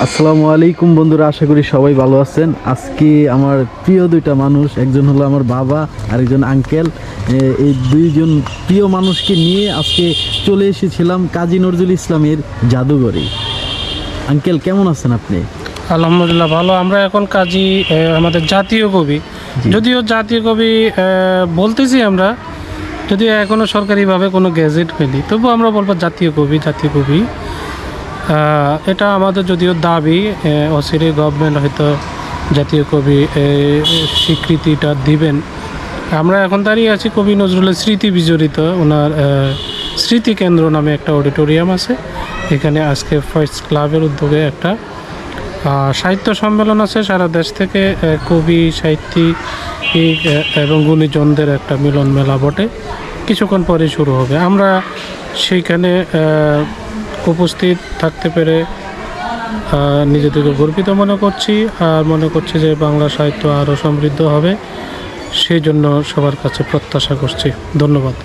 আসসালামু আলাইকুম বন্ধুরা, আশা করি সবাই ভালো আছেন। আজকে আমার প্রিয় দুইটা মানুষ, একজন হলো আমার বাবা আর একজন আঙ্কেল। এই দুইজন প্রিয় মানুষকে নিয়ে আজকে চলে এসেছিলাম কাজী নজরুল ইসলামের জাদুঘরে। আঙ্কেল, কেমন আছেন আপনি? আলহামদুলিল্লাহ ভালো। আমরা এখন কাজী আমাদের জাতীয় কবি, যদিও জাতীয় কবি বলতেছি আমরা, যদিও এখনও সরকারিভাবে কোনো গেজেট হয়নি, তবু আমরা বলবো জাতীয় কবি। জাতীয় কবি এটা আমাদের যদিও দাবি, অচিরে গভর্নমেন্ট হয়তো জাতীয় কবি স্বীকৃতিটা দিবেন। আমরা এখন দাঁড়িয়ে আছি কবি নজরুলের স্মৃতি বিজড়িত ওনার স্মৃতি কেন্দ্র নামে একটা অডিটোরিয়াম আছে। এখানে আজকে ফার্স্ট ক্লাবের উদ্যোগে একটা সাহিত্য সম্মেলন আছে। সারা দেশ থেকে কবি, সাহিত্যিক এবং গুণীজনদের একটা মিলন মেলা বটে। কিছুক্ষণ পরে শুরু হবে। আমরা সেইখানে উপস্থিত থাকতে পেরে নিজেদেরকে গর্বিত মনে করছি, আর মনে করছি যে বাংলা সাহিত্য আরও সমৃদ্ধ হবে, সেই জন্য সবার কাছে প্রত্যাশা করছি। ধন্যবাদ।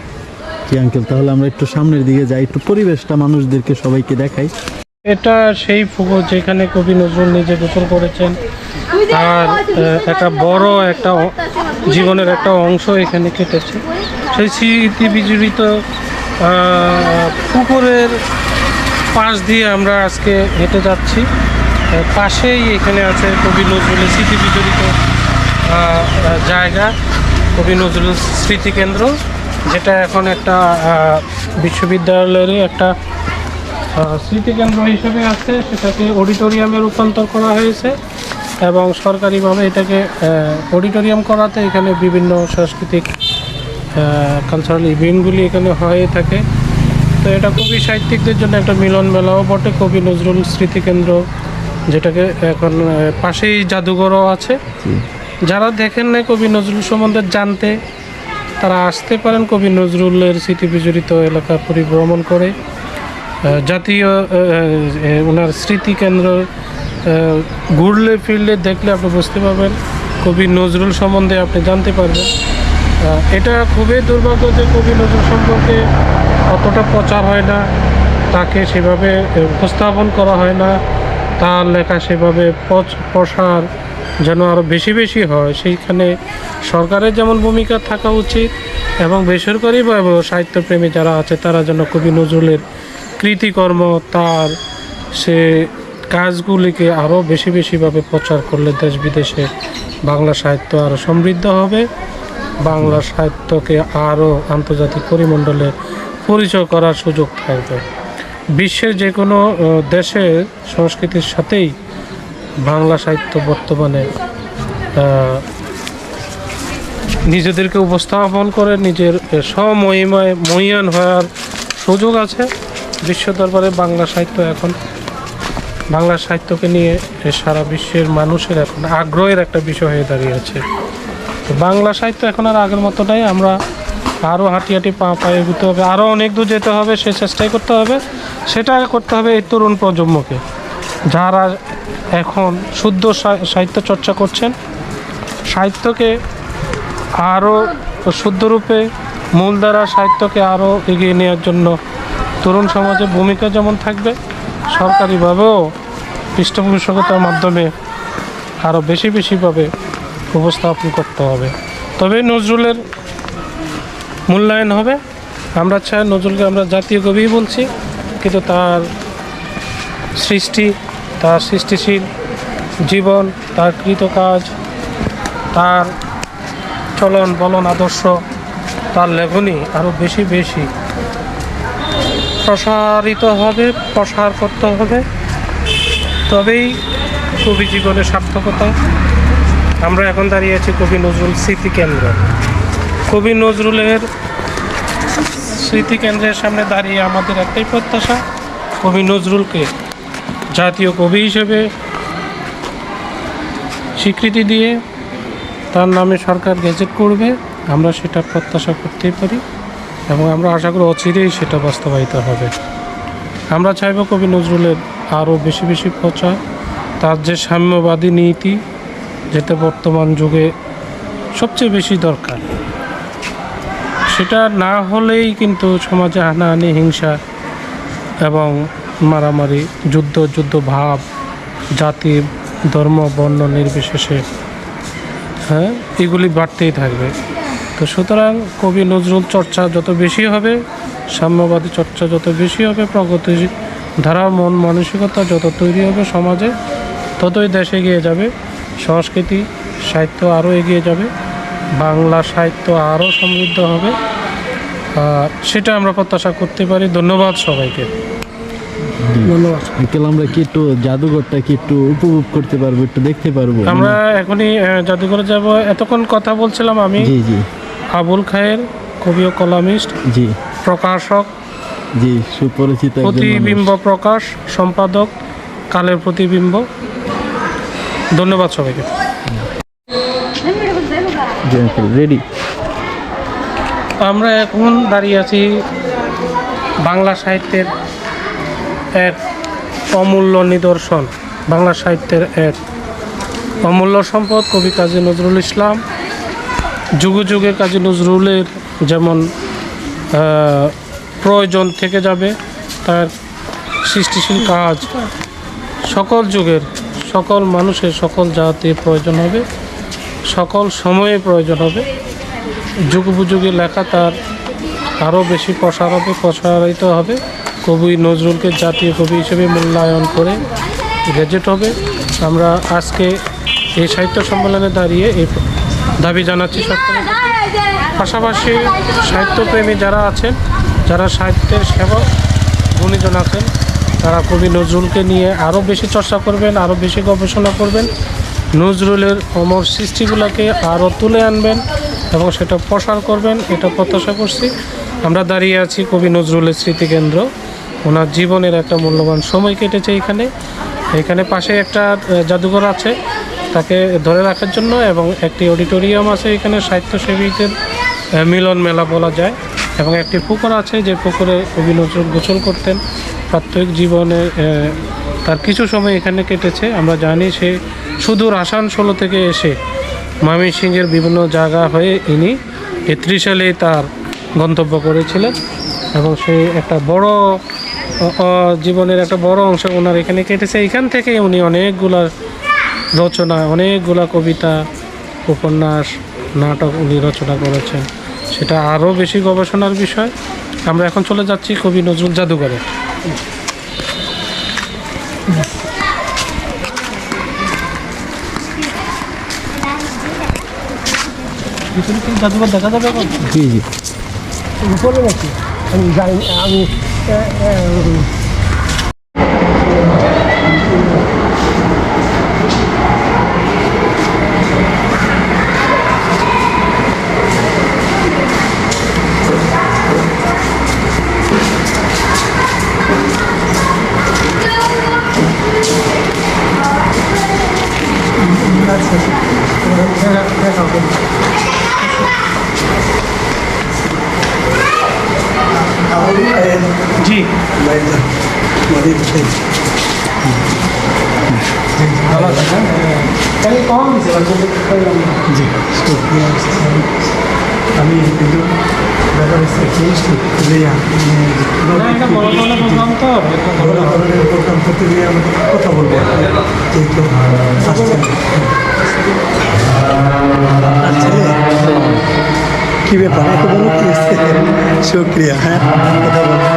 জি আঙ্কেল, তাহলে আমরা একটু সামনের দিকে যাই, একটু পরিবেশটা মানুষদেরকে সবাইকে দেখাই। এটা সেই পুকুর যেখানে কবি নজরুল নিজে গোসল করেছেন, আর একটা বড় একটা জীবনের একটা অংশ এখানে কেটেছে। সেই স্মৃতি বিজড়িত পুকুরের পাশ দিয়ে আমরা আজকে হেঁটে যাচ্ছি। পাশেই এখানে আছে কবি নজরুলের স্মৃতি বিজড়িত জায়গা, কবি নজরুল স্মৃতিকেন্দ্র, যেটা এখন একটা বিশ্ববিদ্যালয়েরই একটা স্মৃতিকেন্দ্র হিসেবে আছে। সেটাকে অডিটোরিয়ামে রূপান্তর করা হয়েছে এবং সরকারিভাবে এটাকে অডিটোরিয়াম করাতে এখানে বিভিন্ন সাংস্কৃতিক কালচারাল ইভেন্টগুলি এখানে হয়ে থাকে। তো এটা কবি সাহিত্যিকদের জন্য একটা মিলন মেলাও বটে, কবি নজরুল স্মৃতিকেন্দ্র, যেটাকে এখন পাশেই জাদুঘরও আছে। যারা দেখেন নাই কবি নজরুল সম্বন্ধে জানতে, তারা আসতে পারেন কবি নজরুলের স্মৃতি বিজড়িত এলাকা পরিভ্রমণ করে। জাতীয় ওনার স্মৃতিকেন্দ্র ঘুরলে ফিরলে দেখলে আপনি বুঝতে পারবেন, কবি নজরুল সম্বন্ধে আপনি জানতে পারবেন। এটা খুবই দুর্ভাগ্য যে কবি নজরুল সম্পর্কে অতটা প্রচার হয় না, তাকে সেভাবে উপস্থাপন করা হয় না, তার লেখা সেভাবে প্রসার যেন আরও বেশি বেশি হয়। সেইখানে সরকারের যেমন ভূমিকা থাকা উচিত এবং বেসরকারিভাবে সাহিত্যপ্রেমী যারা আছে তারা যেন কবি নজরুলের কৃতিকর্ম, তার সে কাজগুলিকে আরও বেশি বেশিভাবে প্রচার করলে দেশ বিদেশে বাংলা সাহিত্য আরও সমৃদ্ধ হবে, বাংলা সাহিত্যকে আরও আন্তর্জাতিক পরিমণ্ডলে পরিচয় করার সুযোগ থাকবে। বিশ্বের যে কোনো দেশের সংস্কৃতির সাথেই বাংলা সাহিত্য বর্তমানে নিজেদেরকে উপস্থাপন করে নিজের স্বমহিমায় মহিয়ান হওয়ার সুযোগ আছে। বিশ্ব দরবারে বাংলা সাহিত্য এখন, বাংলা সাহিত্যকে নিয়ে সারা বিশ্বের মানুষের এখন আগ্রহের একটা বিষয় হয়ে দাঁড়িয়েছে। তো বাংলা সাহিত্য এখন আর আগের মতো নাই। আমরা আরও হাঁটি হাঁটি পা পায়ে এগোতে হবে, আরও অনেক দূর যেতে হবে, সে চেষ্টাই করতে হবে। সেটা করতে হবে এই তরুণ প্রজন্মকে, যারা এখন শুদ্ধ সাহিত্য চর্চা করছেন। সাহিত্যকে আরও শুদ্ধরূপে মূলধারা সাহিত্যকে আরও এগিয়ে নেওয়ার জন্য তরুণ সমাজের ভূমিকা যেমন থাকবে, সরকারিভাবেও পৃষ্ঠপোষকতার মাধ্যমে আরও বেশি বেশিভাবে উপস্থাপন করতে হবে। তবে নজরুলের মূল্যায়ন হবে। আমরা চাই নজরুলকে আমরা জাতীয় কবি বলছি, কিন্তু তার সৃষ্টি, তার সৃষ্টিশীল জীবন, তার কৃতকাজ, তার চলন বলন আদর্শ, তার লেখনী আরও বেশি বেশি প্রসারিত হবে, প্রসার করতে হবে। তবেই কবি জীবনের সার্থকতা। আমরা এখন দাঁড়িয়ে আছি কবি নজরুল স্মৃতিকেন্দ্র। কবি নজরুলের স্মৃতিকেন্দ্রের সামনে দাঁড়িয়ে আমাদের একটাই প্রত্যাশা, কবি নজরুলকে জাতীয় কবি হিসেবে স্বীকৃতি দিয়ে তার নামে সরকার গেজেট করবে। আমরা সেটা প্রত্যাশা করতেই পারি এবং আমরা আশা করি অচিরেই সেটা বাস্তবায়িত হবে। আমরা চাইব কবি নজরুলের আরও বেশি বেশি প্রচার, তার যে সাম্যবাদী নীতি, যেটা বর্তমান যুগে সবচেয়ে বেশি দরকার, সেটা না হলেই কিন্তু সমাজে হানাহানি, হিংসা এবং মারামারি, যুদ্ধ ভাব জাতি, ধর্ম, বর্ণ নির্বিশেষে, হ্যাঁ, এগুলি বাড়তেই থাকবে। তো সুতরাং কবি নজরুল চর্চা যত বেশি হবে, সাম্যবাদী চর্চা যত বেশি হবে, প্রগতি ধারা মন মানসিকতা যত তৈরি হবে সমাজে, ততই দেশ এগিয়ে যাবে, সংস্কৃতি সাহিত্য আরও এগিয়ে যাবে, বাংলা সাহিত্য আরও সমৃদ্ধ হবে। সেটা আমরা প্রত্যাশা করতে পারি। ধন্যবাদ সবাইকে। ধন্যবাদ। আঙ্কেল, আমরা কি একটু জাদুঘরটা কি একটু উপভোগ করতে পারবো, একটু দেখতে পারবো? আমরা এখনই জাদুঘরে যাব। এতক্ষণ কথা বলছিলাম আমি জি জি আবুল খায়ের, কবি ও কলামিস্ট, জি প্রকাশক, জি, সুপরিচিত একজন প্রতিবিম্ব মানুষ। প্রকাশ, সম্পাদক, কালের প্রতিবিম্ব। ধন্যবাদ সবাইকে। জি আঙ্কেল, রেডি। আমরা এখন দাঁড়িয়ে আছি বাংলা সাহিত্যের এক অমূল্য নিদর্শন, বাংলা সাহিত্যের এক অমূল্য সম্পদ কবি কাজী নজরুল ইসলাম। যুগে যুগে কাজী নজরুলের যেমন প্রয়োজন থেকে যাবে, তার সৃষ্টিশীল কাজ সকল যুগের, সকল মানুষের, সকল জাতির প্রয়োজন হবে, সকল সময়ে প্রয়োজন হবে। যুগোপযোগী লেখা তার আরও বেশি প্রসারিত হবে। কবি নজরুলকে জাতীয় কবি হিসেবে মূল্যায়ন করে গেজেট হবে। আমরা আজকে এই সাহিত্য সম্মেলনে দাঁড়িয়ে এই দাবি জানাচ্ছি সরকারের কাছে। পাশাপাশি সাহিত্যপ্রেমী যারা আছেন, যারা সাহিত্যের সেবক গুণীজন আছেন, তারা কবি নজরুলকে নিয়ে আরও বেশি চর্চা করবেন, আরও বেশি গবেষণা করবেন, নজরুলের অমর সৃষ্টিগুলোকে আরও তুলে আনবেন এবং সেটা প্রসার করবেন, এটা প্রত্যাশা করছি। আমরা দাঁড়িয়ে আছি কবি নজরুলের স্মৃতিকেন্দ্র। ওনার জীবনের একটা মূল্যবান সময় কেটেছে এখানে পাশে একটা জাদুঘর আছে তাকে ধরে রাখার জন্য, এবং একটি অডিটোরিয়াম আছে এখানে সাহিত্যসেবীদের মিলন মেলা বলা যায়, এবং একটি পুকুর আছে যে পুকুরে কবি নজরুল গোসল করতেন। প্রাত্যহিক জীবনে তার কিছু সময় এখানে কেটেছে। আমরা জানি সে সুদূর আসানসোল থেকে এসে ময়মনসিংহের বিভিন্ন জায়গা হয়ে ইনি ৩৩ সালে তার গন্তব্য করেছিলেন, এবং সেই একটা বড় জীবনের একটা বড় অংশ ওনার এখানে কেটেছে। এখান থেকে উনি অনেকগুলা রচনা, অনেকগুলা কবিতা, উপন্যাস, নাটক উনি রচনা করেছেন। সেটা আরও বেশি গবেষণার বিষয়। আমরা এখন চলে যাচ্ছি কবি নজরুল জাদুঘরে। জাদুঘর দেখা যাবে এখন? জি জি। উপরে নাকি আমি যাই, আমি জি আমি কিন্তু ব্যাপার প্রোগ্রাম করতে গিয়ে আমাকে কথা বলবো, যেহেতু আসছেন কী ব্যাপার এত বড় কি শুক্রিয়া। হ্যাঁ, কথা বলবো।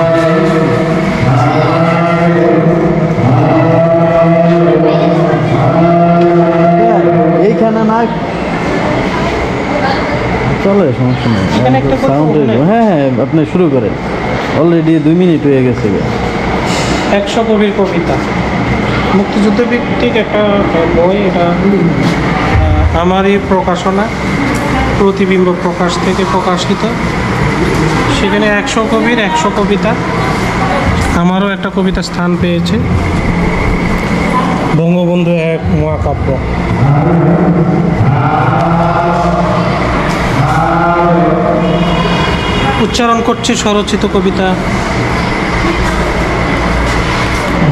এইখানে না চলে, সমস্যা নেই। এখানে একটা কথা সাউন্ড বলে। হ্যাঁ হ্যাঁ, আপনি শুরু করেন। অলরেডি 2 মিনিট হয়ে গেছে। 100 কবির কবিতা, মুক্তিযুদ্ধ ভিত্তিক একটা বই। এটা আমারই প্রকাশনা, প্রতিবিম্ব প্রকাশ থেকে প্রকাশিত। সেখানে 100 কবির 100 কবিতা। আমারও একটা কবিতা স্থান পেয়েছে, বঙ্গবন্ধু এক মহাকাব্য। উচ্চারণ করছি স্বরচিত কবিতা,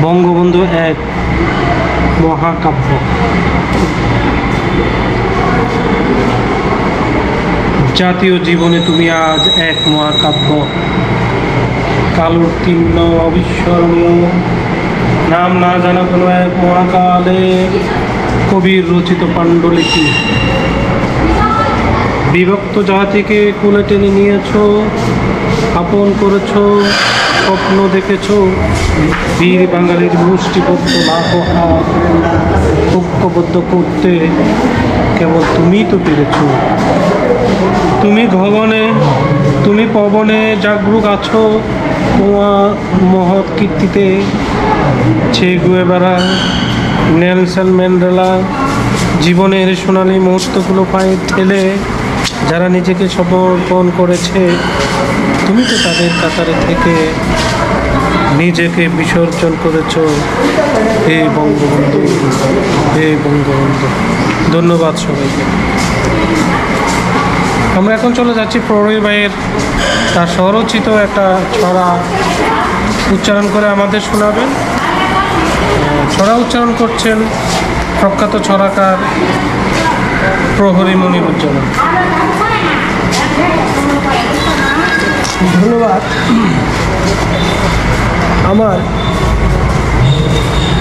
বঙ্গবন্ধু এক মহাকাব্য। জাতীয় জীবনে তুমি আজ এক মহাকাব্য, কালোত্তীর্ণ অবিস্মরণীয় নাম না জানা কোনো এক মহাকালে কবির রচিত পাণ্ডুলিপি। বিভক্ত জাতিকে কোলে টেনে নিয়েছ, আপন করেছ, স্বপ্ন দেখেছ, বীর বাঙালির মুষ্টিবদ্ধ লাখো হাত ঐক্যবদ্ধ করতে কেবল তুমিই তো পেরেছ। তুমি গগনে, তুমি পবনে জাগরুক আছো তোমার মহৎ কীর্তিতে। চে গুয়েভারা, নেলসন ম্যান্ডেলা জীবনের সোনালী মুহূর্তগুলো পায়ে ঠেলে যারা নিজেকে সমর্পণ করেছে, তুমি তো তাদের কাতারে থেকে নিজেকে বিসর্জন করেছ। হে বঙ্গবন্ধু, হে বঙ্গবন্ধু। ধন্যবাদ সবাইকে। আমরা এখন চলে যাচ্ছি প্রহরী ভাইয়ের তার স্বরচিত একটা ছড়া উচ্চারণ করে আমাদের শোনাবেন। ছড়া উচ্চারণ করছেন প্রখ্যাত ছড়াকার প্রহরী মনিরুজ্জামান। ধন্যবাদ। আমার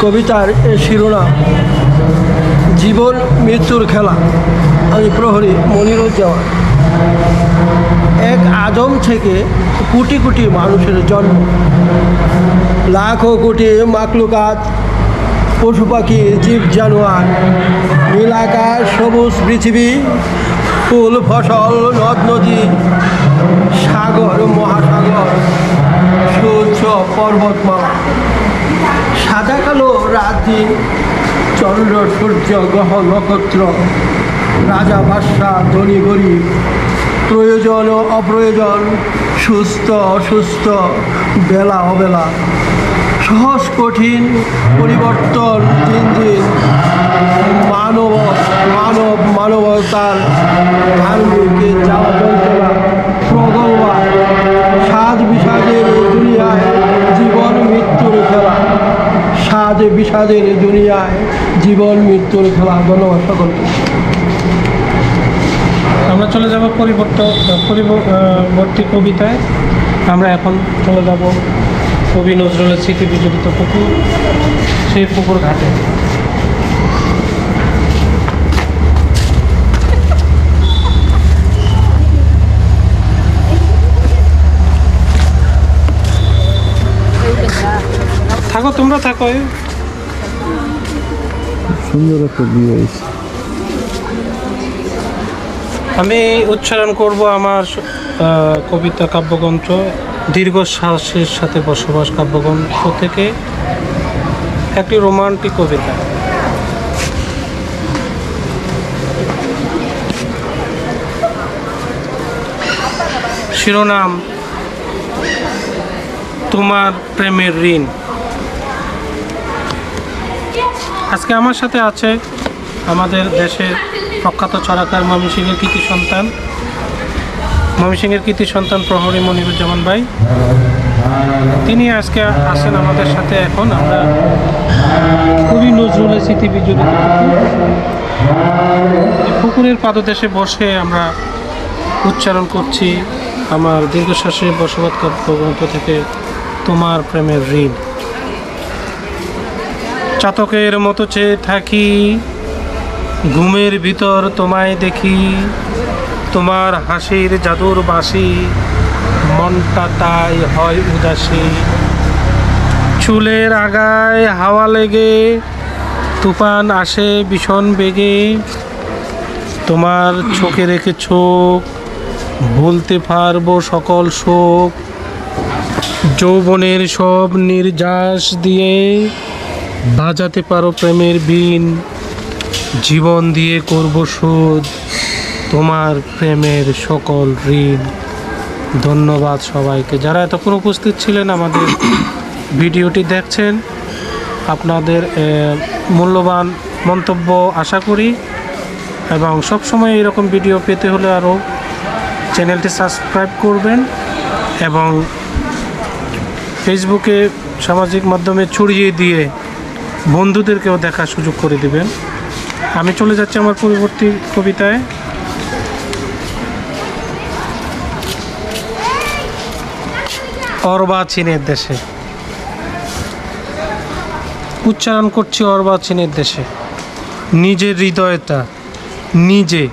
কবিতার শিরোনাম জীবন মৃত্যুর খেলা। আমি প্রহরী মনিরুজ্জামান। এক আদম থেকে কোটি কোটি মানুষের জন্ম, লাখো কোটি মাকলুকাত, পশু পাখি, জীব জানোয়ার, নীল আকাশ, সবুজ পৃথিবী, ফুল ফসল, নদ নদী, সাগর মহাসাগর, সূর্য পর্বতমালা, সাদা কালো রাত দিন, চন্দ্র সূর্য গ্রহ নক্ষত্র, রাজা বাদশা ধনী গরিব, প্রয়োজন ও অপ্রয়োজন, সুস্থ অসুস্থ, বেলা অবেলা, সহজ কঠিন পরিবর্তন দিন দিন, মানবতার ধার্মিক যাওয়া যন্ত্রণা প্রগলবা, স্বাদ বিষাদের দুনিয়ায় জীবন মৃত্যুর খেলা, স্বাদ বিষাদের দুনিয়ায় জীবন মৃত্যুর খেলা। ধন্যবাদ সকলকে। আমরা চলে যাব পরবর্তী কবিতায়। আমরা এখন চলে যাব কবি নজরুলের স্মৃতি বিজড়িত পুকুর, সেই পুকুর ঘাটে। থাকো, তোমরা থাকো। সুন্দর একটা ভিউ হয়েছে। আমি উচ্চারণ করব আমার কবিতা কাব্যগ্রন্থ দীর্ঘশ্বাসের সাথে বসবাস কাব্যগ্রন্থ থেকে একটি রোমান্টিক কবিতা। শিরোনাম তোমার প্রেমের ঋণ। আজকে আমার সাথে আছে আমাদের দেশের প্রখ্যাত ছড়াকার ময়মনসিংহের কৃতি সন্তান প্রহরী মনিরুজ্জামান ভাই। তিনি আজকে আসেন আমাদের সাথে। এখন আমরা কবি নজরুলের স্মৃতি বিজড়িত পুকুরের পাদদেশে বসে আমরা উচ্চারণ করছি আমার দীর্ঘশ্বাসের বসবাস কাব্যগ্রন্থ থেকে তোমার প্রেমের ঋণ। চাতকের মতো চেয়ে থাকি, ঘুমের ভিতর তোমায় দেখি, তোমার হাসির জাদুর বাঁশি, মনটা তাই হয় উদাসী। চুলের আগায় হাওয়া লেগে তুফান আসে ভীষণ বেগে, তোমার চোখে রেখে চোখ ভুলতে পারবো সকল শোক। যৌবনের সব নির্যাস দিয়ে বাজাতে পারো প্রেমের বীণ, জীবন দিয়ে করব শোধ তোমার প্রেমের সকল ঋণ। ধন্যবাদ সবাইকে যারা এতক্ষণ উপস্থিত ছিলেন, আমাদের ভিডিওটি দেখছেন। আপনাদের মূল্যবান মন্তব্য আশা করি, এবং সবসময় এরকম ভিডিও পেতে হলে আরও চ্যানেলটি সাবস্ক্রাইব করবেন এবং ফেসবুকে সামাজিক মাধ্যমে ছড়িয়ে দিয়ে বন্ধুদেরকেও দেখার সুযোগ করে দিবেন। আমি চলে যাচ্ছি আমার পরবর্তী কবিতায়। অর্বাচীনের দেশে। উচ্চারণ করছি অর্বাচীনের দেশে। নিজের হৃদয়টা নিজে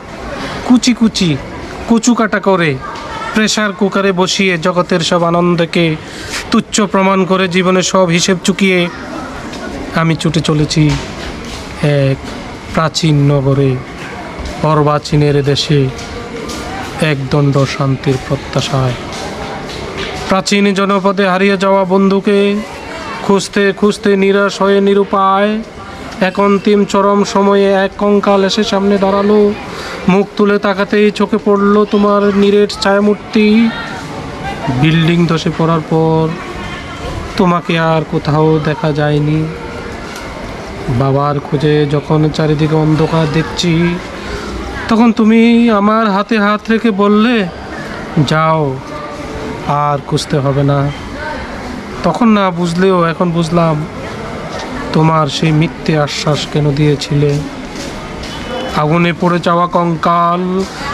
কুচি কুচি কচু কাটা করে প্রেসার কুকারে বসিয়ে জগতের সব আনন্দকে তুচ্ছ প্রমাণ করে জীবনের সব হিসেব চুকিয়ে আমি ছুটে চলেছি এক প্রাচীন নগরে, অর্বাচীনের দেশে, একদণ্ড শান্তির প্রত্যাশায়। প্রাচীন জনপদে হারিয়ে যাওয়া বন্ধুকে খুঁজতে খুঁজতে নিরাশ হয়ে নিরুপায় এক অন্তিম চরম সময়ে এক কঙ্কাল এসে সামনে দাঁড়ালো। মুখ তুলে তাকাতেই চোখে পড়ল তোমার নিরেট ছায়ামূর্তি। বিল্ডিং ধসে পড়ার পর তোমাকে আর কোথাও দেখা যায়নি। বাবার খোঁজে যখন চারিদিকে অন্ধকার দেখছি, তখন তুমি আমার হাতে হাত রেখে বললে, যাও, আর খুঁজতে হবে না। তখন না বুঝলেও এখন বুঝলাম তোমার সেই মিথ্যে আশ্বাস কেন দিয়েছিলে। আগুনে পড়ে যাওয়া কঙ্কাল,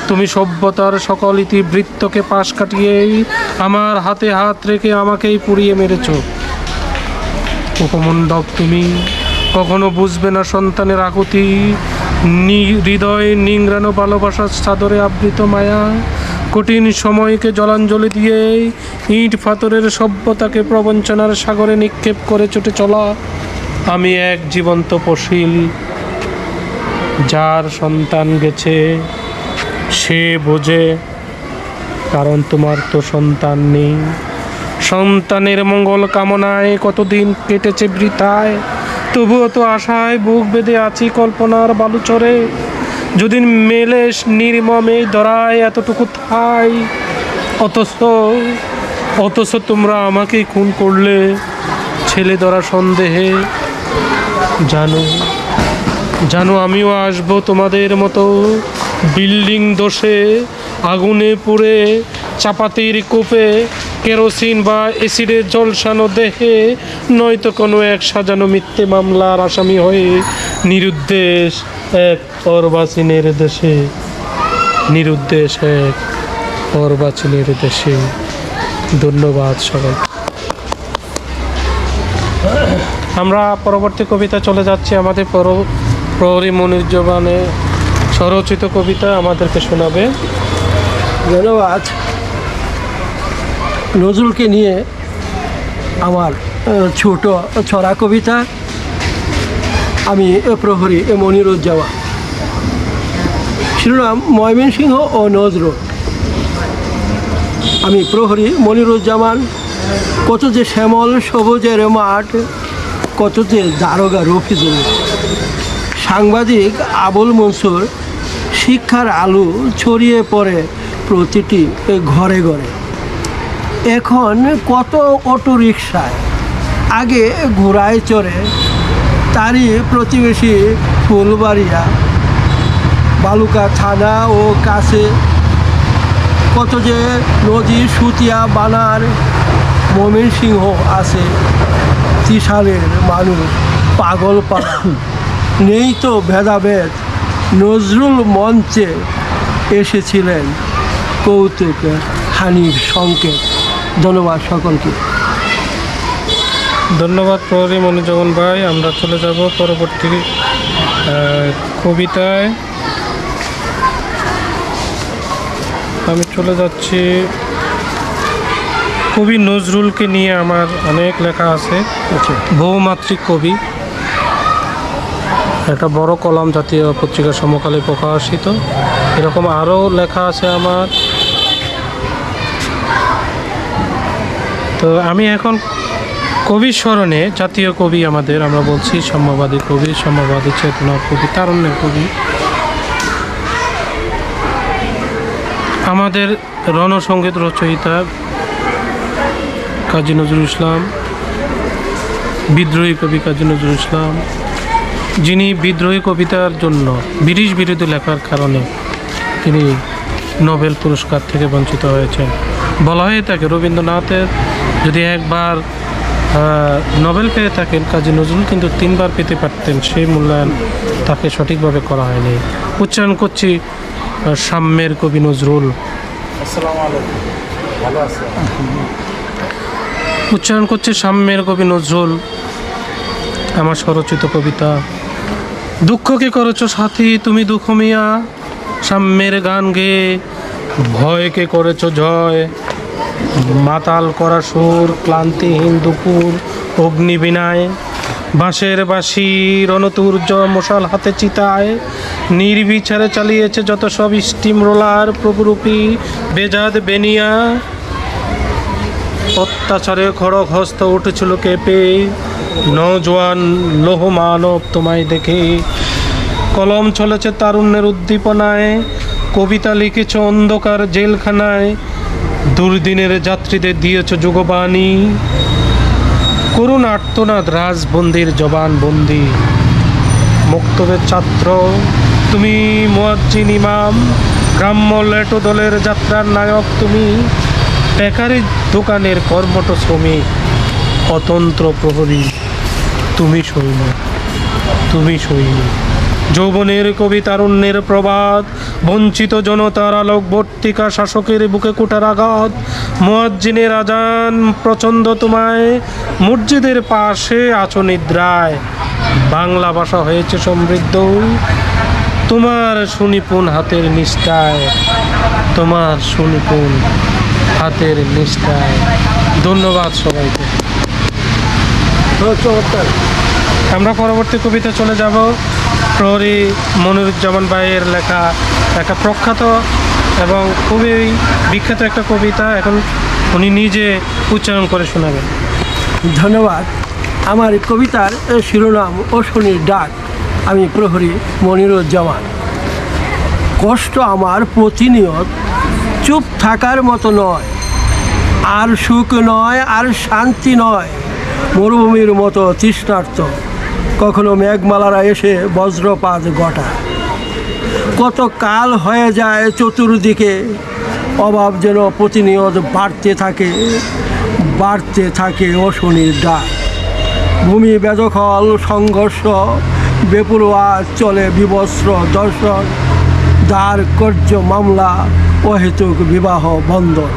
তুমি সভ্যতার সকল ইতিবৃত্তকে পাশ কাটিয়েই আমার হাতে হাত রেখে আমাকেই পুড়িয়ে মেরেছ। উপমণ্ডপ তুমি কখনো বুঝবে না সন্তানের আকুতি, হৃদয় নিংড়ানো ভালোবাসার চাদরে আবৃত মায়া। কঠিন সময়কে জলাঞ্জলি দিয়ে ইট পাথরের সভ্যতাকে প্রবঞ্চনার সাগরে নিক্ষেপ করে ছুটে চলা আমি এক জীবন্ত ফসিল। যার সন্তান গেছে সে বোঝে, কারণ তোমার তো সন্তান নেই। সন্তানের মঙ্গল কামনায় কতদিন কেটেছে বৃথায়, তবুও তো আশায় বুক বেঁধে আছি কল্পনার বালুচরে। যদি মেলে নির্মমে ধরায় এতটুকু ঠাই, অথচ তোমরা আমাকেই খুন করলে ছেলে ধরা সন্দেহে। জানো আমিও আসবো তোমাদের মতো, বিল্ডিং দোষে আগুনে পুড়ে, চাপাতির কূপে কেরোসিন বা অ্যাসিডের ঝলসানো দেহে, নয়তো কোনো এক সাজানো মিথ্যে মামলার আসামি হয়ে নিরুদ্দেশ এক অর্বাচীনের দেশে, নিরুদ্দেশ এক অর্বাচীনের দেশে। ধন্যবাদ সবাই। আমরা পরবর্তী কবিতা চলে যাচ্ছি। আমাদের প্রহরী মনিরুজ্জামানে স্বরচিত কবিতা আমাদেরকে শোনাবে। ধন্যবাদ। নজরুলকে নিয়ে আমার ছোট ছড়া কবিতা। আমি প্রহরী মনিরুজ্জামান। শিরোনাম ময়মনসিংহ ও নজরুল। আমি প্রহরী মনিরুজ্জামান। কত যে শ্যামল সবুজের মাঠ, কত যে দারোগা রফিজুল, সাংবাদিক আবুল মনসুর, শিক্ষার আলো ছড়িয়ে পড়ে প্রতিটি ঘরে ঘরে। এখন কত অটো রিকশায়, আগে ঘোড়ায় চড়ে, তারই প্রতিবেশী ফুলবাড়িয়া, বালুকা থানা ও কাছে। কত যে নদী সুতিয়া বানার, ময়মনসিংহ আছে ত্রিশালের মানুষ পাগল পাড়া। নেই তো ভেদাভেদ, নজরুল মঞ্চে এসেছিলেন কৌতুক হানির সংকেত। ধন্যবাদ সকলকে। ধন্যবাদ প্রহরী মনিরুজ্জামান ভাই। আমরা চলে যাব পরবর্তী কবিতায়। আমি চলে যাচ্ছি। কবি নজরুলকে নিয়ে আমার অনেক লেখা আছে। বহুমাত্রিক কবি, একটা বড় কলাম জাতীয় পত্রিকা সমকালে প্রকাশিত। এরকম আরও লেখা আছে আমার। তো আমি এখন কবির স্মরণে, জাতীয় কবি আমাদের, আমরা বলছি সাম্যবাদী কবি, সাম্যবাদী চেতনার কবি, তারুণ্যের কবি, আমাদের রণসঙ্গীত রচয়িতা কাজী নজরুল ইসলাম, বিদ্রোহী কবি কাজী নজরুল ইসলাম, যিনি বিদ্রোহী কবিতার জন্য ব্রিটিশ বিরোধী লেখার কারণে তিনি নোবেল পুরস্কার থেকে বঞ্চিত হয়েছেন। বলা হয়ে থাকে রবীন্দ্রনাথের যদি একবার নোবেল পেয়ে থাকেন, কাজী নজরুল কিন্তু 3বার পেতে পারতেন, সেই মূল্যায়ন তাকে সঠিকভাবে করা হয়নি। উচ্চারণ করছি সাম্যের কবি নজরুল। উচ্চারণ করছে সাম্যের কবি নজরুল। আমার স্বরচিত কবিতা। দুঃখকে করেছ সাথী তুমি দুঃখ মিয়া, সাম্যের গান গেয়ে ভয়কে করেছ জয়। মাতাল করা সুর, ক্লান্তিহীন দুপুর, অগ্নিবীণায় বাঁশের বাঁশি রণতুর্য মশাল হাতে চিতায়। নির্বিচারে চালিয়েছে যত সব স্টিম রোলার, প্রভুরূপী বেজাদ বেনিয়া। অত্যাচারে খড়গ হস্ত উঠেছিল কেঁপে, নজওয়ান লোহ মানব তোমায় দেখে। কলম চলেছে তারুণ্যের উদ্দীপনায়, কবিতা লিখেছ অন্ধকার জেলখানায়। দুর্দিনের যাত্রীদের দিয়েছ যুগবাণী, করুণ আর্তনাদ রাজবন্দির জবানবন্দি। মুক্তদের ছাত্র তুমি, মুয়াজ্জিন ইমাম, গ্রাম্য লেটো দলের যাত্রার নায়ক তুমি। বেকারি দোকানের কর্মঠ শ্রমিক, অতন্ত্র প্রহরী তুমি সৈনিক, তুমি সৈনিক। যৌবনের কবি তারুণ্যের প্রবাদ, বঞ্চিত জনতার আলোক বর্তিকা, শাসকের বুকে কুটার আঘাত। মুয়াজ্জিনের আজান প্রচণ্ড তোমায়, মসজিদের পাশে আছো নিদ্রায়। বাংলা ভাষা হয়েছে সমৃদ্ধ তোমার সুনিপুণ হাতের নিষ্ঠায়, তোমার সুনিপুণ হাতের নিষ্ঠায়। ধন্যবাদ সবাইকে। চমৎকার। আমরা পরবর্তী কবিতা চলে যাব। প্রহরী মনিরুজ্জামান ভাইয়ের লেখা একটা প্রখ্যাত এবং খুবই বিখ্যাত একটা কবিতা। এখন উনি নিজে উচ্চারণ করে শোনাবেন। ধন্যবাদ। আমার কবিতার শিরোনাম অশনির ডাক। আমি প্রহরী মনিরুজ্জামান। কষ্ট আমার প্রতিনিয়ত, চুপ থাকার মতো নয়, আর সুখ নয়, আর শান্তি নয়। মরুভূমির মতো তৃষ্ণার্ত, কখনো মেঘমালারা এসে বজ্রপাত ঘটায়। কত কাল হয়ে যায় চতুর্দিকে, অভাব যেন প্রতিনিয়ত বাড়তে থাকে, বাড়তে থাকে অশনির ডাক। ভূমি বেদখল, সংঘর্ষ, বেপরোয়া চলে বিবস্ত্র দর্শন, দ্বার কর্য মামলা, অহেতুক বিবাহ বন্ধন।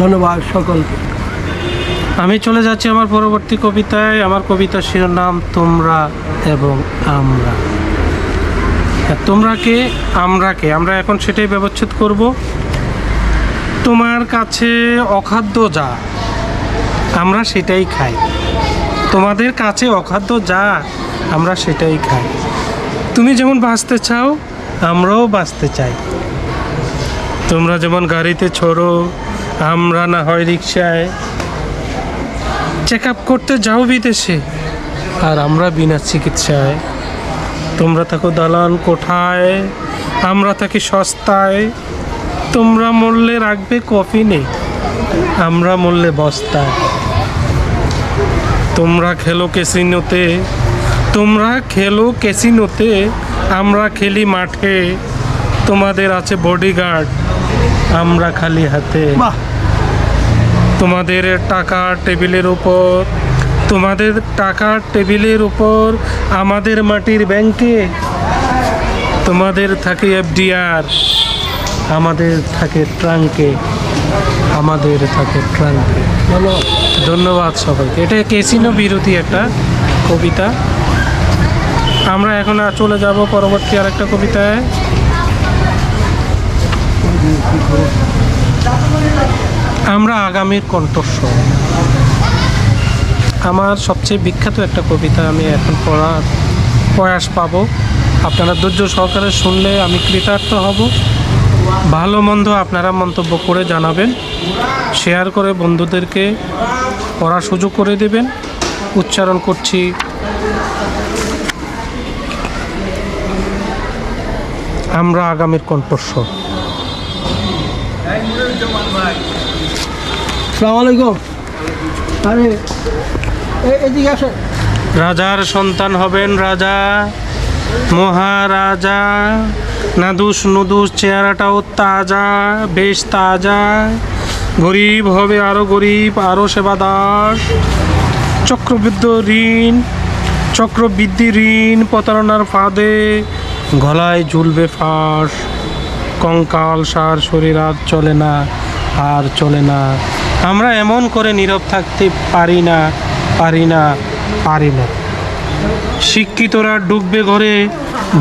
ধন্যবাদ সকলকে। আমি চলে যাচ্ছি আমার পরবর্তী কবিতায়। আমার কবিতার শিরোনাম তোমরা এবং আমরা। তোমরাকে আমরাকে, আমরা এখন সেটাই ব্যবচ্ছেদ করব। তোমার কাছে অখাদ্য যা, আমরা সেটাই খাই। তোমাদের কাছে অখাদ্য যা, আমরা সেটাই খাই। তুমি যেমন বাঁচতে চাও, আমরাও বাঁচতে চাই। তোমরা যেমন গাড়িতে ছোড়ো, আমরা না হয় রিকশায়। চেক আপ করতে যাও বিদেশে, আর আমরা বিনা চিকিৎসায়। তোমরা থাকো দালান কোঠায়, আমরা থাকি সস্তায়। তোমরা মরলে রাখবে কফিনে, আমরা মরলে বস্তায়। তোমরা খেলো ক্যাসিনোতে, তোমরা খেলো ক্যাসিনোতে, আমরা খেলি মাঠে। তোমাদের আছে বডিগার্ড, আমরা খালি হাতে। বাহ। তোমাদের টাকা টেবিলের উপর, তোমাদের টাকা টেবিলের উপর, আমাদের মাটির ব্যাংকে। তোমাদের থাকে এফডিআর, আমাদের থাকে ট্রাঙ্কে, আমাদের থাকে ট্রাঙ্কে। ধন্যবাদ সবাইকে। এটা ক্যাসিনো বিরোধী একটা কবিতা। আমরা এখন চলে যাব পরবর্তী আরেকটা কবিতায়। আমরা আগামীর কণ্ঠস্বর। আমার সবচেয়ে বিখ্যাত একটা কবিতা আমি এখন পড়ার প্রয়াস পাব। আপনারা ধৈর্য সহকারে শুনলে আমি কৃতার্থ হব। ভালো মন্দ আপনারা মন্তব্য করে জানাবেন, শেয়ার করে বন্ধুদেরকে পড়ার সুযোগ করে দেবেন। উচ্চারণ করছি আমরা আগামীর কণ্ঠস্বর। আসসালামু আলাইকুম। আরে এদিকে আসেন। রাজার সন্তান হবেন রাজা, মহারাজা। নাদুস নুদুস চেহারাটাও তাজা, বেশ তাজা। গরিব হবে আরও গরিব, আরও সেবাদার। চক্রবৃদ্ধি ঋণ প্রতারণার ফাঁদে, গলায় ঝুলবে ফাঁস। কঙ্কাল সার শরীর আর চলে না, আর চলে না। আমরা এমন করে নীরব থাকতে পারি না, পারি না, পারি না। শিক্ষিতরা ডুববে ঘরে,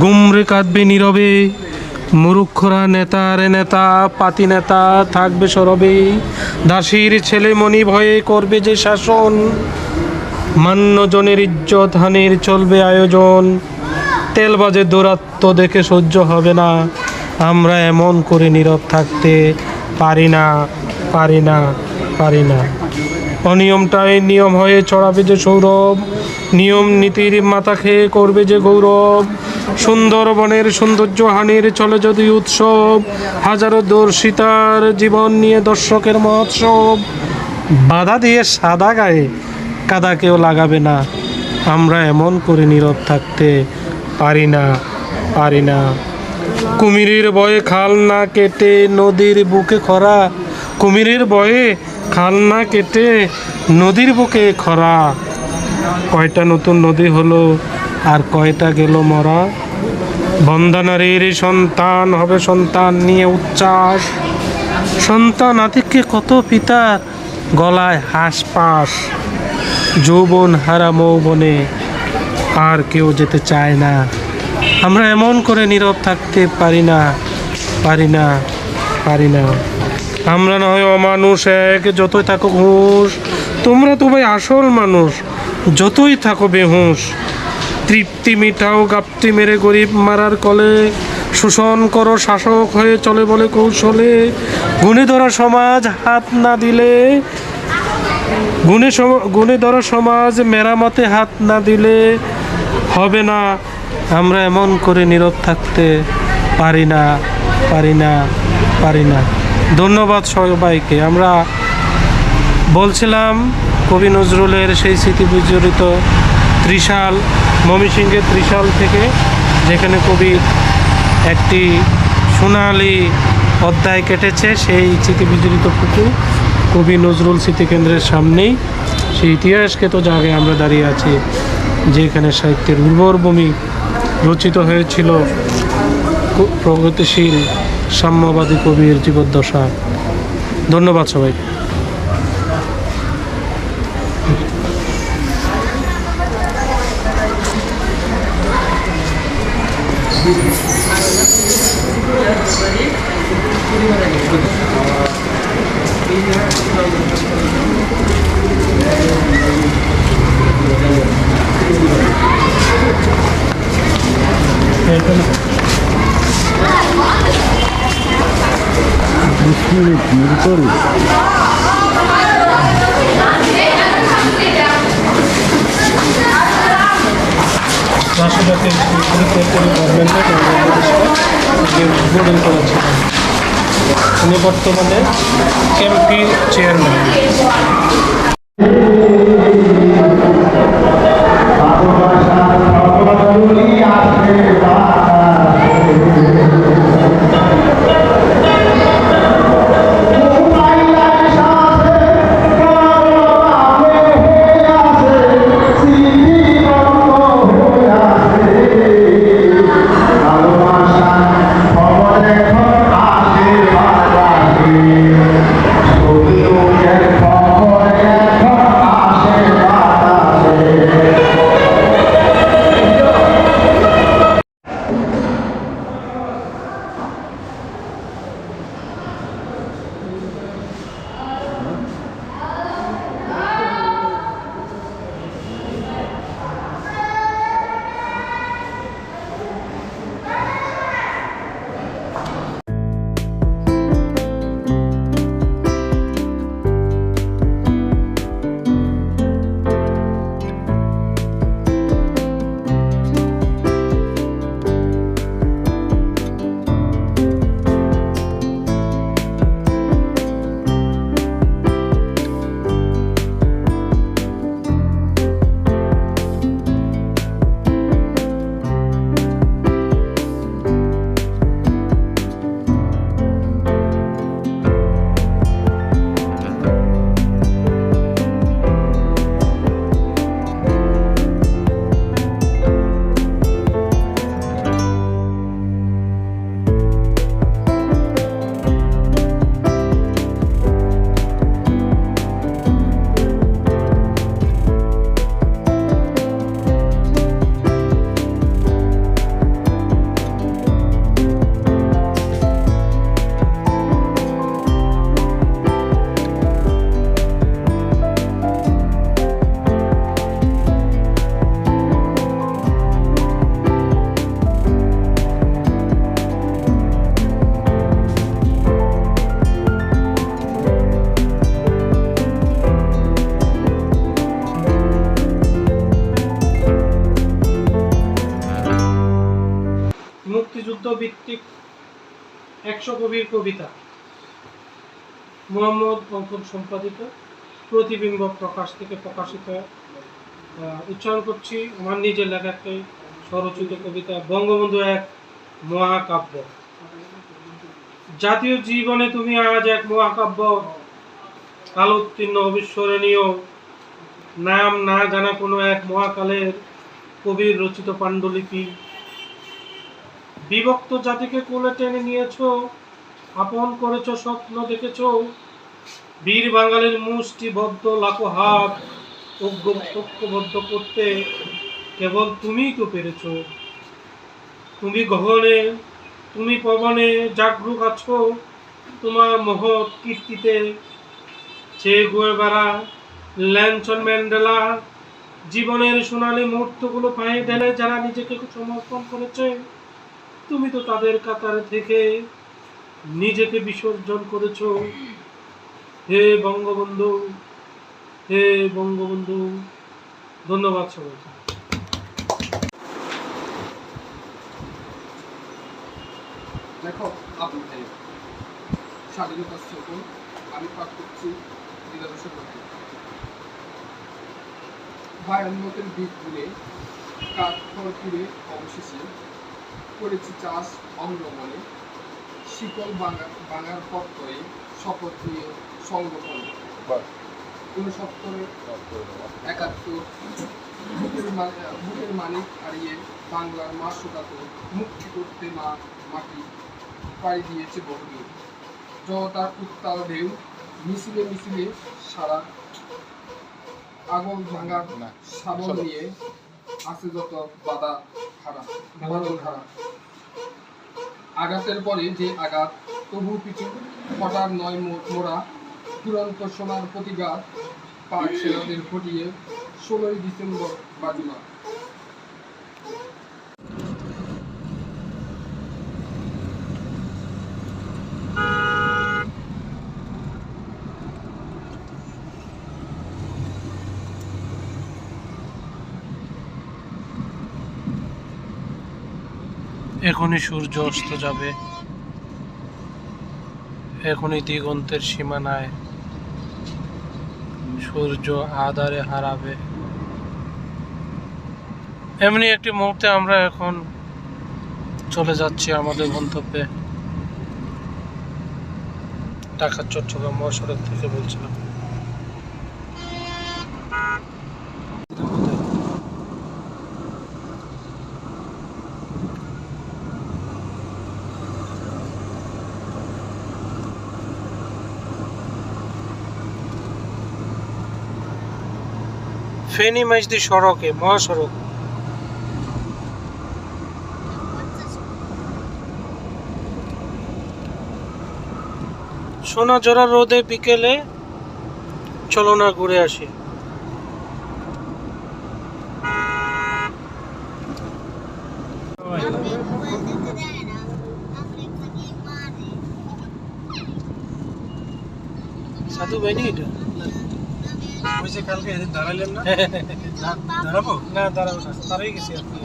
গুমরে কাঁদবে নীরবে, মূর্খরা নেতারে নেতা, পাতি নেতা থাকবে সরবে, দাসীর ছেলে মনি ভয়ে করবে যে শাসন, মান্যজনের ইজ্জত হানির চলবে আয়োজন, তেলবাজে দৌরাত্ম দেখে সহ্য হবে না, আমরা এমন করে নীরব থাকতে পারি না, পারি না, পারি না। অনিয়মটাই নিয়ম হয়ে চড়াবে যে সৌরভ, নিয়ম নীতির মাথা খেয়ে করবে যে গৌরব, সুন্দরবনের সৌন্দর্য হানির চলে যদি উৎসব, হাজারো দর্শিতার জীবন নিয়ে দর্শকের মহোৎসব, বাধা দিয়ে সাদা গায়ে কাদা কেউ লাগাবে না, আমরা এমন করে নীরব থাকতে পারি না, পারি না। কুমিরের ভয়ে খাল না কেটে নদীর বুকে খরা, কুমিরের ভয়ে খাল না কেটে নদীর বুকে খরা, কয়টা নতুন নদী হলো আর কয়টা গেল মরা, বন্দনারীর সন্তান হবে সন্তান নিয়ে উচ্ছ্বাস, সন্তান আতিককে কত পিতার গলায় হাঁস পাস, যৌবন হারা মৌবনে আর কেউ যেতে চায় না, আমরা এমন করে নীরব থাকতে পারি না, পারি না, পারি না। আমরা না হয় অমানুষ এক, যতই থাকো ঘুষ, তোমরা তো ভাই আসল মানুষ, যতই থাকো বেহুশ, তৃপ্তি মিটাও গাপ্তি মেরে গরিব মারার কলে, শোষণ করো শাসক হয়ে চলে বলে কৌশলে, গুণে ধরা সমাজ হাত না দিলে, গুণে ধরা সমাজ মেরামতে হাত না দিলে হবে না, আমরা এমন করে নীরব থাকতে পারি না, পারি না, পারি না। ধন্যবাদ সবাইকে। আমরা বলছিলাম কবি নজরুলের সেই স্মৃতি বিজড়িত ত্রিশাল, ময়মনসিংহের ত্রিশাল থেকে, যেখানে কবি একটি সোনালি অধ্যায় কেটেছে, সেই স্মৃতি বিজড়িত পুকুর কবি নজরুল স্মৃতিকেন্দ্রের সামনেই, সেই ইতিহাসকে তো জায়গায় আমরা দাঁড়িয়ে আছি, যেখানে সাহিত্যের উর্বর ভূমি রচিত হয়েছিল প্রগতিশীল সাম্যবাদী কবির জীবদ্দশা। ধন্যবাদ সবাই। রাষ্ট্রপতি উদ্বোধন করেছিলেন, উনি বর্তমানে এমপি চেয়ারম্যান। মুক্তিযুদ্ধ ভিত্তিক 100 কবির কবিতা, মোহাম্মদ অঙ্কন সম্পাদিত, প্রতিবিম্ব প্রকাশ থেকে প্রকাশিত। উচ্চারণ করছি আমার নিজের লেখা একটি স্বরচিত কবিতা, বঙ্গবন্ধু এক মহাকাব্য। জাতীয় জীবনে তুমি আজ এক মহাকাব্য, কালোত্তীর্ণ অবিস্মরণীয়, নাম না জানা কোনো এক মহাকালের কবির রচিত পাণ্ডুলিপি। বিভক্ত জাতিকে কোলে টেনে নিয়েছ, আপন করেছ, স্বপ্ন দেখেছ, বীর বাঙালির মুষ্টিবদ্ধ লাখো হাত ঐক্যবদ্ধ করতে কেবল তুমিই তো পেরেছ। তুমি গহনে, তুমি পবনে জাগরুক আছো, তোমার মহৎ কীর্তিতে চে গুয়েভারা, ল্যানসন ম্যান্ডেলা জীবনের সোনালী মুহূর্তগুলো পায়ে ঢেলে যারা নিজেকে সমর্পণ করেছে, তুমি তো তাদের কাতারে থেকে নিজেকে বিসর্জন করেছ। হে বঙ্গবন্ধু, হে বঙ্গবন্ধু। ধন্যবাদ সবাইকে। লেখক আবুল হায়াত, স্বাধীনতা স্থাপন। আমি পাঠ করছি দিলাদর্শক পাখি। ভয়ানকের দিক ঘুরে কাঠখড় অবশেষে করেছি চাষ অঙ্গমনে, শিকল বাঙার পত্তরে শপথ নিয়ে সংগঠন 69-71 বুকের মানিক হারিয়ে বাংলার মাসকাত মুক্তি করতে মাটি পাড়ি দিয়েছে বহুদূর। জনতার উত্তাল ঢেউ মিছিলে মিছিলে সারা আগুন ভাঙার সাবল নিয়ে আছে যত বাধা হারা। আঘাতের পরে যে আঘাত, তবু পিছু হঠাৎ নয় মোরা, চূড়ান্ত সোনার প্রতিবাদ পাক সেনাদের ঘটিয়ে 16ই ডিসেম্বর বাজুমা। এখনই সূর্য অস্ত যাবে, এখনই দিগন্তের সীমানায় সূর্য আধারে হারাবে। এমনি একটি মুহূর্তে আমরা এখন চলে যাচ্ছি আমাদের গন্তব্যে। ঢাকা চট্টগ্রাম মহাসড়ক থেকে বলছিলাম। ফেনী মাইজদি সড়কে, মহাসড়ক। সোনাঝরা রোদে বিকেলে চলো না ঘুরে আসি। সাধু ভাই নি এটা? ওই যে কালকে এদিন দাঁড়াইলেন না? দাঁড়াবো না, দাঁড়াবো না, দাঁড়াই গেছি আপনি।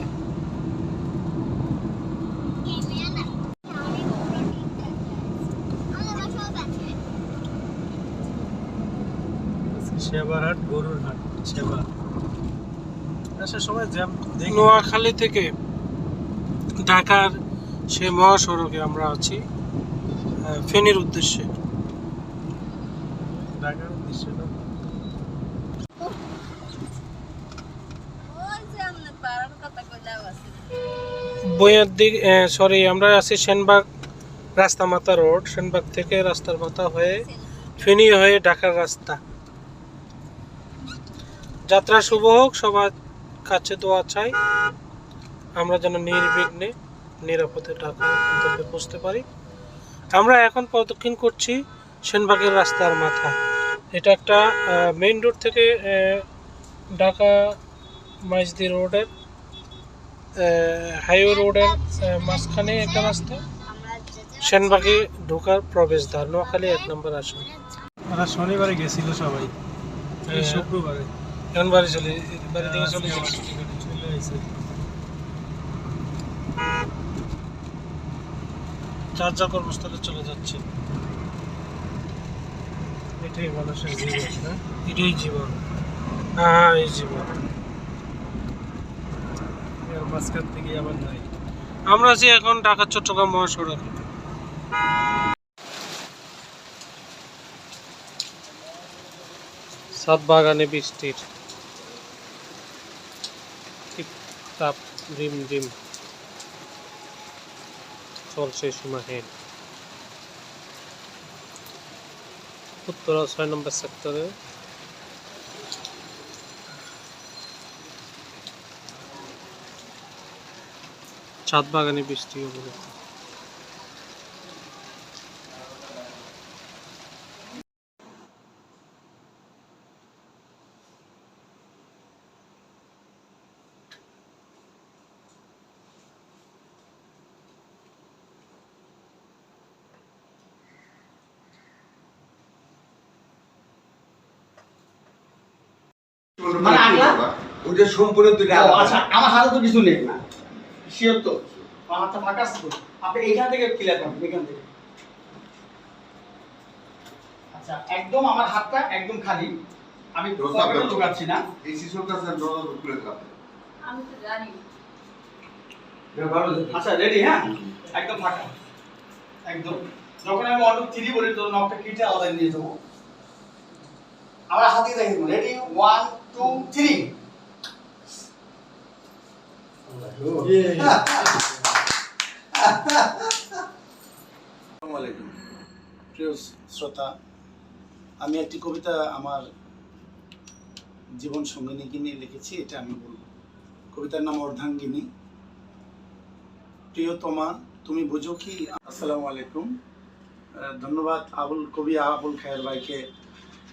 সেবারহাট, গরুর হাট, সেবা। আসার সময় জ্যাম। নোয়াখালী থেকে ঢাকার সে মহাসড়কে আমরা আছি, ফেনীর উদ্দেশ্যে। ঢাকার উদ্দেশ্যে না, বইয়ের দিক, সরি, আমরা আছি সেনবাগ রাস্তা মাথা রোড। সেনবাগ থেকে রাস্তার মাথা হয়ে ফেনী হয়ে ঢাকার রাস্তা। যাত্রা শুভ হোক, সবার কাছে দোয়া চাই আমরা যেন নির্বিঘ্নে নিরাপদে ঢাকা গন্তব্যে পৌঁছতে পারি। আমরা এখন প্রদক্ষিণ করছি সেনবাগের রাস্তার মাথা। এটা একটা মেইন রোড থেকে ঢাকা মাইজদি রোডের, হাইওয়ে রোডের মাঝখানে একটা রাস্তা, সেনবাগে ঢোকার প্রবেশদ্বার, নোয়াখালী 1 নম্বর আসন। ওরা শনিবারে গেছিল সবাই, এই শুক্রবারে এখন বাড়ি থেকে চলে চলে আসছে। যার যার কর্মস্থলে চলে যাচ্ছে। এটাই মানুষের জীবন, না? এটাই জীবন, এই জীবন। এর মাঝখান থেকে আবার নাই। আমরা যে এখন ঢাকা চট্টগ্রাম মহাসড়কে, সাত বাগানে বৃষ্টির টিপটাপ রিম রিম চলছে সীমাহীন। উত্তরা 6 নম্বর সেক্টরে ছাদ বাগানে বৃষ্টি হবে। মানে আগলা ওইটা সম্পূর্ণ দুইটা ও, আচ্ছা আমার হাতে তো কিছু নেই না শিওর তো আমার হাতটা ফাঁকা আছে তো আপনি এইখান থেকে ক্লিয়ার করুন এখান থেকে আচ্ছা একদম আমার হাতটা একদম খালি আমি পকেটে ঢোকাচ্ছি না এই শিশুর কাছে দরজা খুলে রাখে। আমি তো জানি আচ্ছা রেডি হ্যাঁ একদম ফাঁকা একদম যখন আমি 1 2 3 বলি তখন নকটা কেটে আলাদা নিয়ে যাবো আমার হাতে দেখে দেবো রেডি 1 2 3 আসসালামু আলাইকুম প্রিয় শ্রোতা, আমি একটি কবিতা আমার জীবন সঙ্গিনীকে নিয়ে লিখেছি, এটা আমি বলবো। কবিতার নাম অর্ধাঙ্গিনী। প্রিয়তমা তুমি বুঝো কি। আসসালামু আলাইকুম। ধন্যবাদ কবি আবুল খায়ের ভাইকে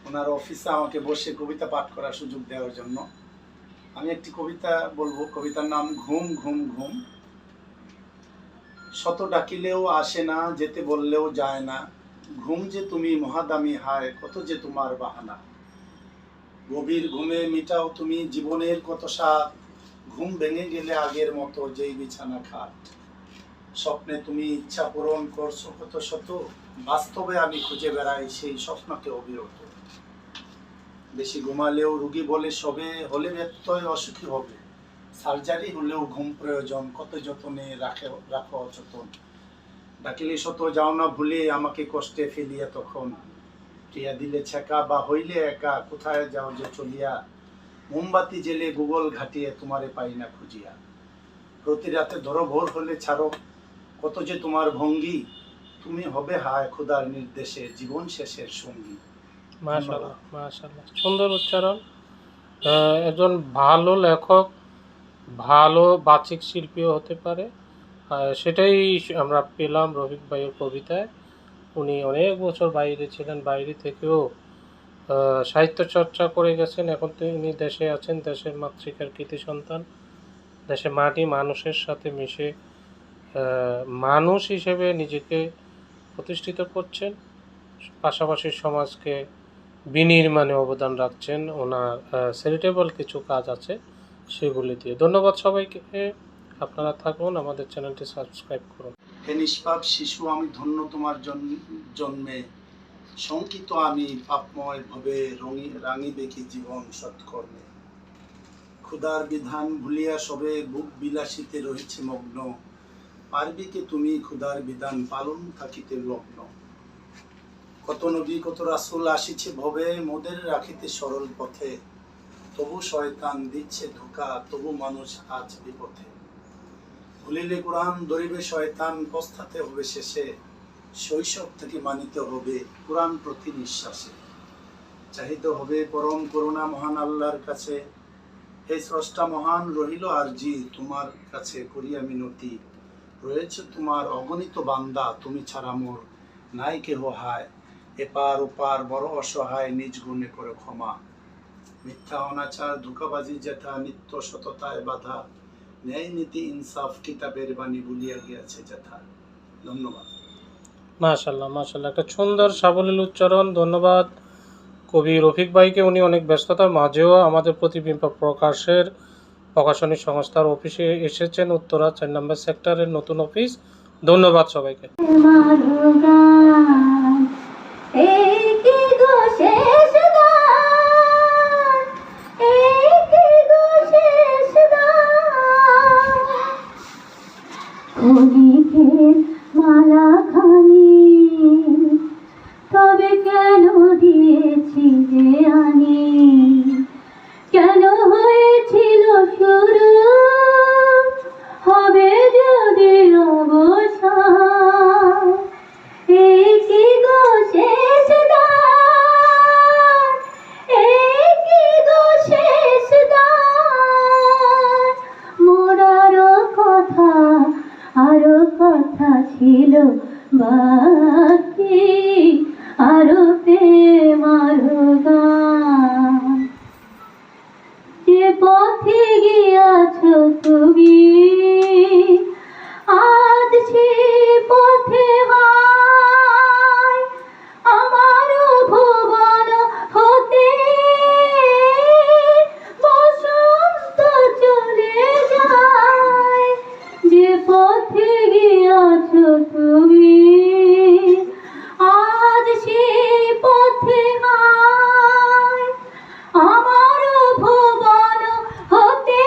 ওনার অফিসে আমাকে বসে কবিতা পাঠ করার সুযোগ দেওয়ার জন্য। আমি একটি কবিতা বলবো, কবিতার নাম ঘুম ঘুম ঘুম। শত ডাকিলেও আসে না, যেতে বললেও যায় না, ঘুম যে তুমি মহাদামি হায়, কত যে তোমার বাহানা। গভীর ঘুমে মিটাও তুমি জীবনের কত স্বাদ, ঘুম ভেঙে গেলে আগের মতো যেই বিছানা খাট। স্বপ্নে তুমি ইচ্ছা পূরণ করছো কত শত, বাস্তবে আমি খুঁজে বেড়াই সেই স্বপ্নকে অবিরত। বেশি ঘুমালেও রুগী বলে সবে, হলে ব্যত্যয় অসুখী হবে, সার্জারি হলেও ঘুম প্রয়োজন, কত যতনে রাখো অচেতন। ডাকিলে শত যাও না ভুলে আমাকে কষ্টে ফেলিয়া তখন, প্রিয়া দিলে ছেকা বা হইলে একা, কোথায় যাও যে চলিয়া, মোমবাতি জেলে গুগল ঘাটিয়ে তোমারে পাই না খুঁজিয়া। প্রতি রাতে ধরো ভোর হলে ছাড়ো, কত যে তোমার ভঙ্গি, তুমি হবে হায় খোদার নির্দেশে জীবন শেষের সঙ্গী। মাশাআল্লাহ মাশাআল্লাহ, সুন্দর উচ্চারণ। একজন ভালো লেখক, ভালো বাচিক শিল্পীও হতে পারে, সেটাই আমরা পেলাম রফিক ভাইয়ের কবিতায়। উনি অনেক বছর বাইরে ছিলেন, বাইরে থেকেও সাহিত্য চর্চা করে গেছেন। এখন তিনি দেশে আছেন, দেশের মাতৃকার কৃতি সন্তান, দেশের মাটি মানুষের সাথে মিশে মানুষ হিসেবে নিজেকে প্রতিষ্ঠিত করছেন, পাশাপাশি সমাজকে বিনির্মাণে অবদান রাখছেন। ওনার চ্যারিটেবল কিছু কাজ আছে সেগুলি দিয়ে। ধন্যবাদ সবাইকে। আপনারা থাকুন, আমাদের চ্যানেলটি সাবস্ক্রাইব করুন। হে নিষ্পাপ শিশু, আমি ধন্য তোমার জন্মে, শঙ্কিত আমি পাপময় ভবে, রাঙিবে কি জীবন সৎকর্মে। ক্ষুধার বিধান ভুলিয়া সবে বুক বিলাসিতে রয়েছে মগ্ন, পারবি কি তুমি ক্ষুধার বিধান পালন থাকিতে লগ্ন। কত নবী কত রাসূল আসিছে ভবে, মোদের রাখিতে সরল পথে, তবু শয়তান দিচ্ছে ধোঁকা, তবু মানুষ আজ বিপথে। ভুলিলে কোরআন ধরিবে শয়তান, পস্তাতে হবে শেষে, শৈশব থেকে মানিতে হবে কোরআন প্রতি নিঃশ্বাসে। চাহিতে হবে পরম করুণা মহান আল্লাহর কাছে, হে স্রষ্টা মহান রহিল আরজি তোমার কাছে করিয়া মিনতি। রয়েছে তোমার অগণিত বান্দা, তুমি ছাড়া মোর নাই কেহ হায়, এপার ওপার বড় অসহায়, নিজ গুণে করে ক্ষমা। মিথ্যা অনাচার ধোঁকাবাজি যেথা, নিত্য সততায় বাধা, ন্যায় নীতি ইনসাফ কিতাবের বাণী ভুলিয়া গিয়াছে যেথা। ধন্যবাদ। মাশাআল্লাহ মাশাআল্লাহ, একটা সুন্দর সাবলীল উচ্চারণ। ধন্যবাদ কবি রফিক ভাইকে। উনি অনেক ব্যস্ততার মাঝেও আমাদের প্রতিবিম্ব প্রকাশের প্রকাশনী সংস্থার অফিসে এসেছেন। উত্তরা 4 নম্বর সেক্টরের নতুন অফিস, ধন্যবাদ সবাইকে। মালা খানি তবে কেন দিয়েছি যে আনি, কেন হয়েছিল শুরু, হবে যদি অবসান, এই কি গো শেষ দ্বার, এই কি গো শেষ দ্বার, মোরারও কথা আরো কথা ছিল বাকি, আরো প্রেম আরো গান, যে পথে গিয়াছ তুমি আজ সে পথে হায়, আমার ভুবন হতে বসন্ত চলে যায়, যে পথে গিয়াছ তুমি আজ সে পথে হায়, আমার ভুবন হতে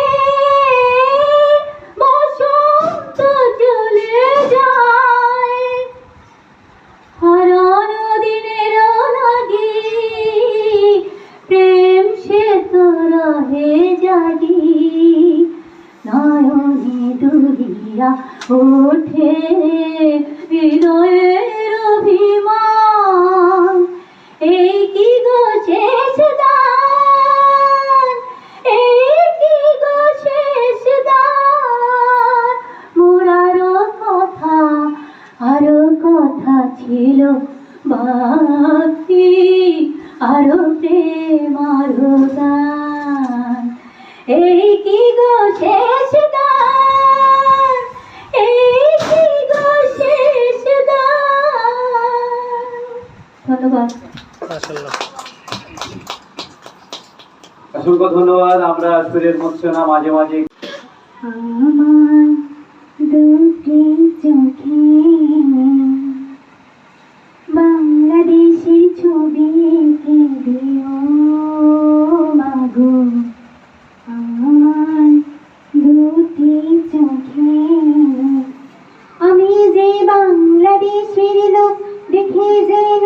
বসন্ত চলে যায়, হারান দিনের লাগি প্রেম সে তো রহে জাগি, নয়নে দুলিয়া ওঠে হৃদয়ের অভিমান, এই কি গো শেষ দ্বার, এই কি গো শেষ দ্বার, মোরারও কথা আরো কথা ছিল বাকি, আরো প্রেম আরো গান, এই কি গো শেষ দ্বার, এই কি গো শেষ দ্বার। ধন্যবাদ। মাশাআল্লাহ। অসংখ্য ধন্যবাদ। আমরা সুরের মূর্ছনা মাঝে মাঝে আমার দুটি চোখে বাংলাদেশি ছবি এঁকে দিও মাগো, আমার দুটি চোখে আমি যে বাংলাদেশের লোক দেখে যেন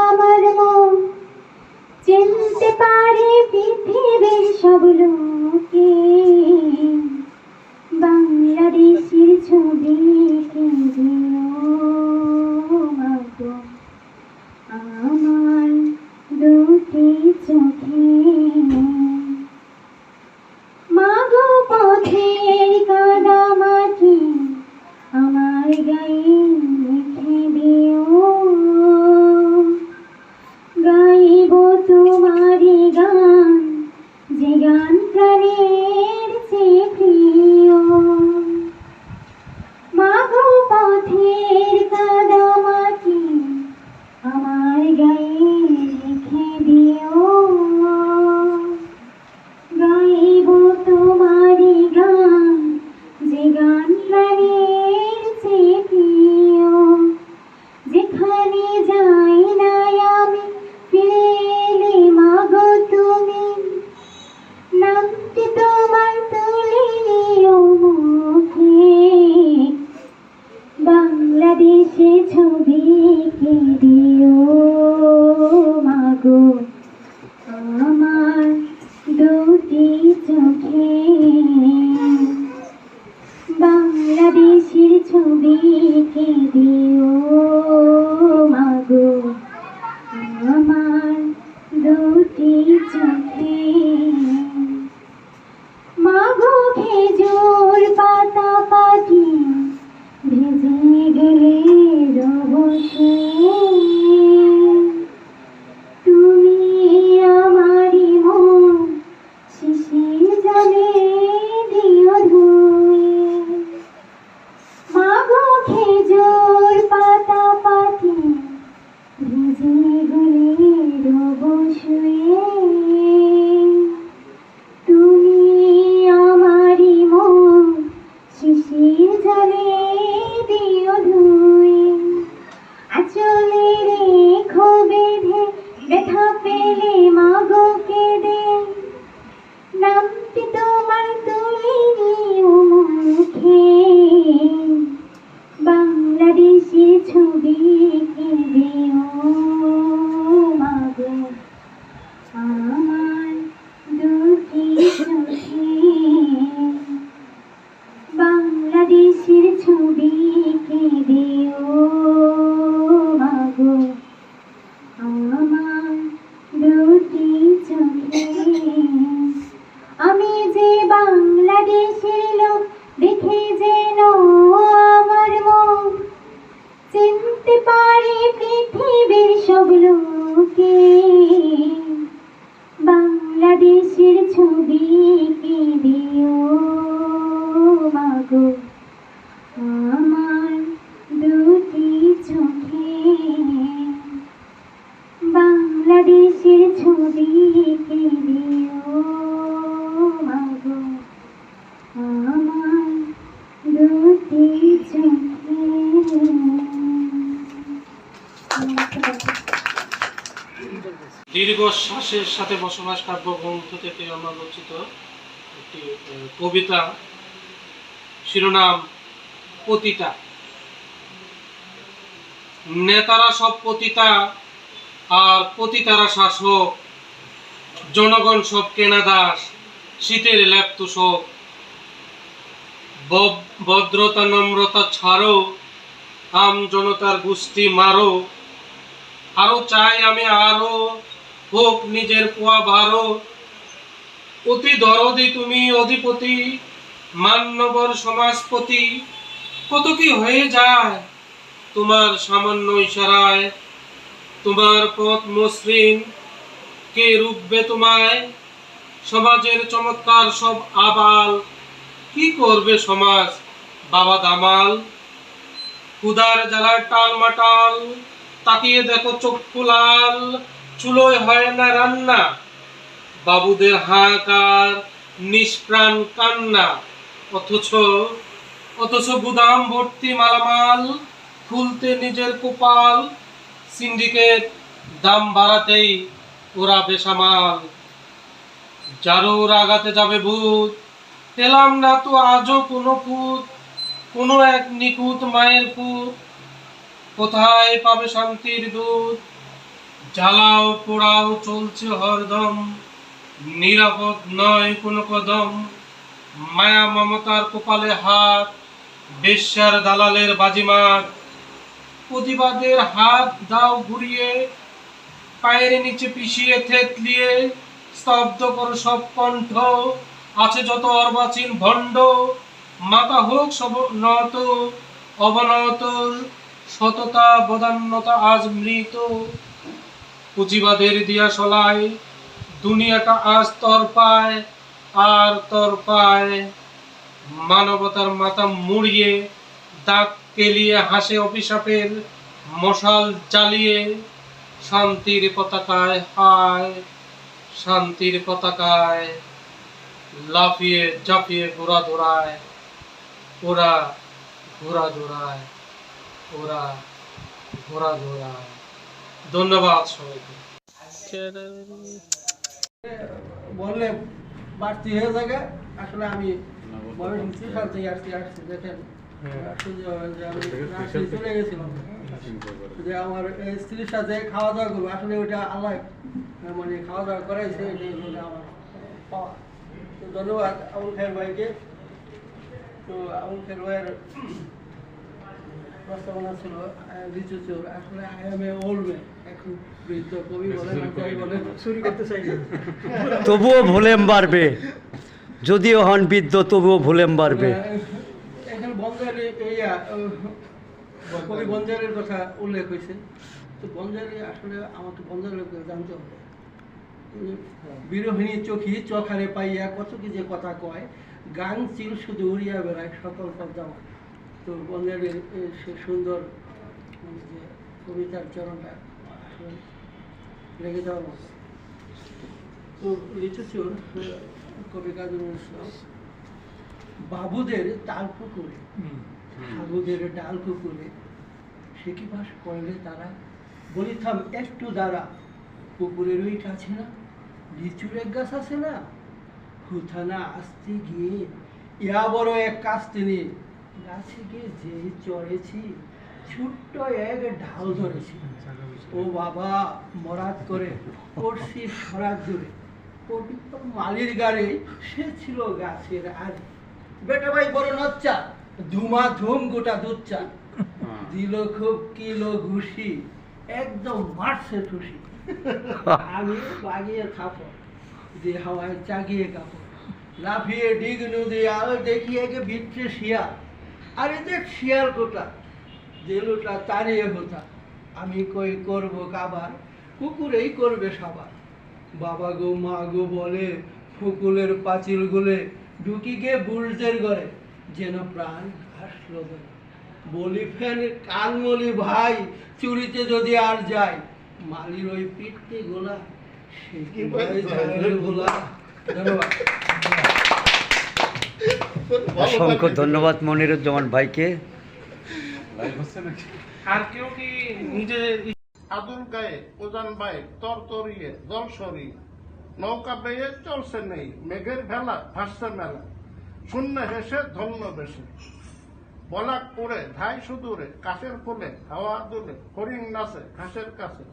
আমার মন চিনতে পারে পৃথিবীর সব লোকে, বাংলাদেশের ছবি এঁকে দিও মাগো, আমার দুটি চোখে মাগো, পথের কাদা মাটি আমার গায়ে লিখে দিও, গাইব তোমারি গান, যে গান প্রাণের চেয়ে প্রিয়, মাগো পথের কাদা মাটি আমার গায়ে লিখে দিও, গাইব তোমারি গান, যে গান প্রাণের চেয়ে প্রিয়, যেখানে যাই না আমি ফিরে এলে মাগো তুমি, নামটি তোমার তুলে নিও মুখে, বাংলাদেশে ছবি এঁকে দিও মাগো, আমার দুটি চোখে বাংলাদেশের ছবি এঁকে দিও মাগো, আমার দুটি চোখে মাগো, খেজুর পাতা পাটি ভেজে গেলে রবশে, তুমি আমারি মন শিশির জলে দিও ধুয়ে, মাগো খেজুর পাতা পাটি ভিজে গেলে রবশে, তুমি আমারি মন শিশির জলে দিও ধুই আঁচলে রেখো বেঁধে ব্যথা পেলে মাগো কেঁদে নামটি তোমার তুলে নিও মুখে বাংলাদেশের ছবি এঁকে দিও মাগো আমার দুটি চোখে বাংলাদেশের ছবি এঁকে দিও মাগো আমার দুটি চোখে আমি যে বাংলাদেশের লোক দেখে যেন আমার মুখ চিনতে পারি পৃথিবীর সব লোকে বাংলাদেশের ছবি এঁকে দিও মাগো আমার দুটি চোখে বাংলাদেশের ছবি এঁকে দিও মাগো আমার দুটি চোখে। দীর্ঘ শ্বাসের সাথে বসবাস কাব্যগ্রন্থ থেকে আমার রচিত একটি কবিতা, শিরোনাম পতিতা। নেতারা সব পতিতা আর পতিতারা শাসক, জনগণ সব কেনা দাস, শীতের লেপ তোষক। ভদ্রতা নম্রতা ছাড়ো, আম জনতার গোষ্ঠী মারো। আরো চাই আমি আরো, হোক নিজের পোয়া ভারো। অতি দরদি তুমি অধিপতি, মান্যবর সমাজপতি। কত কি হয়ে যায় তোমার সামান্য ইশারায়। তোমার পথ মসৃণ, কে রুখবে তোমায়। সমাজের চমৎকার সব আবাল, কি করবে সমাজ বাবা দামাল। ক্ষুধার জ্বালায় টাল মাটাল, তাকিয়ে দেখো চক্ষু লাল। চুলোয় হয় না রান্না, বাবুদের হাহাকার নিষ্প্রাণ কান্না। অথচ গুদাম ভর্তি মালামাল, খুলতে নিজের কপাল। সিন্ডিকেট দাম বাড়াতেই ওরা বেসামাল। যারও রাগাতে যাবে ভূত, পেলাম না তো আজও কোনো পুত। কোনো এক নিখুঁত মায়ের পুত, কোথায় পাবে শান্তির দূত। জ্বালাও পোড়াও চলছে হরদম, নিরাপদ নয় কোনো কদম। মায়া মমতার কপালে হাত, বেশ্যার দালালের বাজিমাত। প্রতিবাদের হাত দাও ঘুরিয়ে, পায়ের নিচে পিষিয়ে থেতলিয়ে। স্তব্ধ করো সব কণ্ঠ, আছে যত অর্বাচীন ভণ্ড। মাথা হোক সব নত অবনত, সততা বদান্যতা আজ মৃত। পুঁজিবাদের দিয়া সলায়, দুনিয়াটা আজ তরপায় আর তরপায়। মানবতার মাথা মুড়িয়ে, দাঁত কেলিয়ে হাসে অভিশাপের মশাল জ্বালিয়ে। শান্তির পতাকায় হায়, শান্তির পতাকায় লাফিয়ে ঝাঁপিয়ে ঘোড়া দৌড়ায়। ওরা ঘোড়া দৌড়ায়, ওরা ঘোড়া দৌড়ায়। ধন্যবাদ সবাইকে। বললে বাড়তি হয়ে যাবে। আসলে আমি সাল থেকে আসছি দেখেন, যে আমি রাজশাহী চলে গেছিলাম যে আমার স্ত্রীর সাথে খাওয়া দাওয়া করবো। আসলে ওইটা আল্লাহ মানে খাওয়া দাওয়া করাইছে, এটা আমার পাওয়া। তো ধন্যবাদ আবুল খায়ের ভাইকে। তো আবুল খায়ের ভাইয়ের প্রস্তাবনা ছিল লিচু চোর। আসলে I M A old man, এখন বৃদ্ধ কবি বলেন যাই বলেন, চুরি করতে চাই না। তবুও ভোলেম বাড়বে, যদিও হন বৃদ্ধ তবুও ভোলেম বাড়বে। এখানে বঞ্জারি কবি বঞ্জারের কথা উল্লেখ হয়েছে। তো বঞ্জারি আসলে আমাকে বঞ্জার লোক জানতে হবে। বিরোহিণী চোখি চোখারে পাইয়া কত কি যে কথা কয়, গান চিল শুধু উড়িয়া বেড়ায় সকল পথ যাওয়া। তো বঞ্জারির সে সুন্দর যে কবিতার চরণটা লেগে যাওয়ার মতো। তো লিচু চোর কবি কাজী নজরুল ইসলাম বাবুদের তাল পুকুরে সাগুদের ডাল পুকুরে সে কি বাস করলে তারা, বলি থাম একটু দাঁড়া, পুকুরের ওই কাছে না লিচুর এক গাছ আছে না, হুথানা আসতে গিয়ে ইয়া বড় এক কাস্তে নিয়ে গাছে গিয়ে যেই চড়েছি ছোট্ট এক ঢাল ধরেছি। ও বাবা মরাত করে পড়ছি সরাত ধরে, পবিত্র মালির গাড়ি সে ছিল গাছের আড়ে। বেটা ভাই বড় নচ্চা, ধুমা ধুম গোটা দুচ্চা, দিল খুব কিলো ঘুষি, একদম মারছে ঠুসি। আমি বাগিয়ে থাপো, যে হাওয়ায় চাগিয়ে কাপড়, লাফিয়ে ডিগ নদী আর দেখিয়ে গে ভিতরে শিয়াল, আরে দেখ শিয়াল কোটা, জেলুটা তাড়িয়ে হোতা। আমি কই করব কাবার, কুকুরেই করবে সবার। বাবা গো মা গো বলে ফুকুলের পাঁচিল গুলে, ঢুকি গে বুলদের ঘরে, যেন প্রাণ আসলো ধরে। বলি ফেন কানমলি ভাই, চুরিতে যদি আর যায়, মালির ওই পিঠতে গোলা, সে কি ভয় যায় রে ভোলা। ধন্যবাদ। অসংখ্য ধন্যবাদ মনিরুজ্জামান ভাইকে। আর কেউ কি নিজে আদুর গায়ে উজান বাই তর তরিয়ে জল সরিয়ে, নৌকা বেয়ে চলছে নেই, মেঘের ভেলা ভাসছে মেলা, শূন্য হেসে ধন্য বেশে, বলাক পড়ে ধাই সুদূরে, কাশের ফুলে হাওয়া দুলে, হরিণ নাচে ঘাসের কাছে,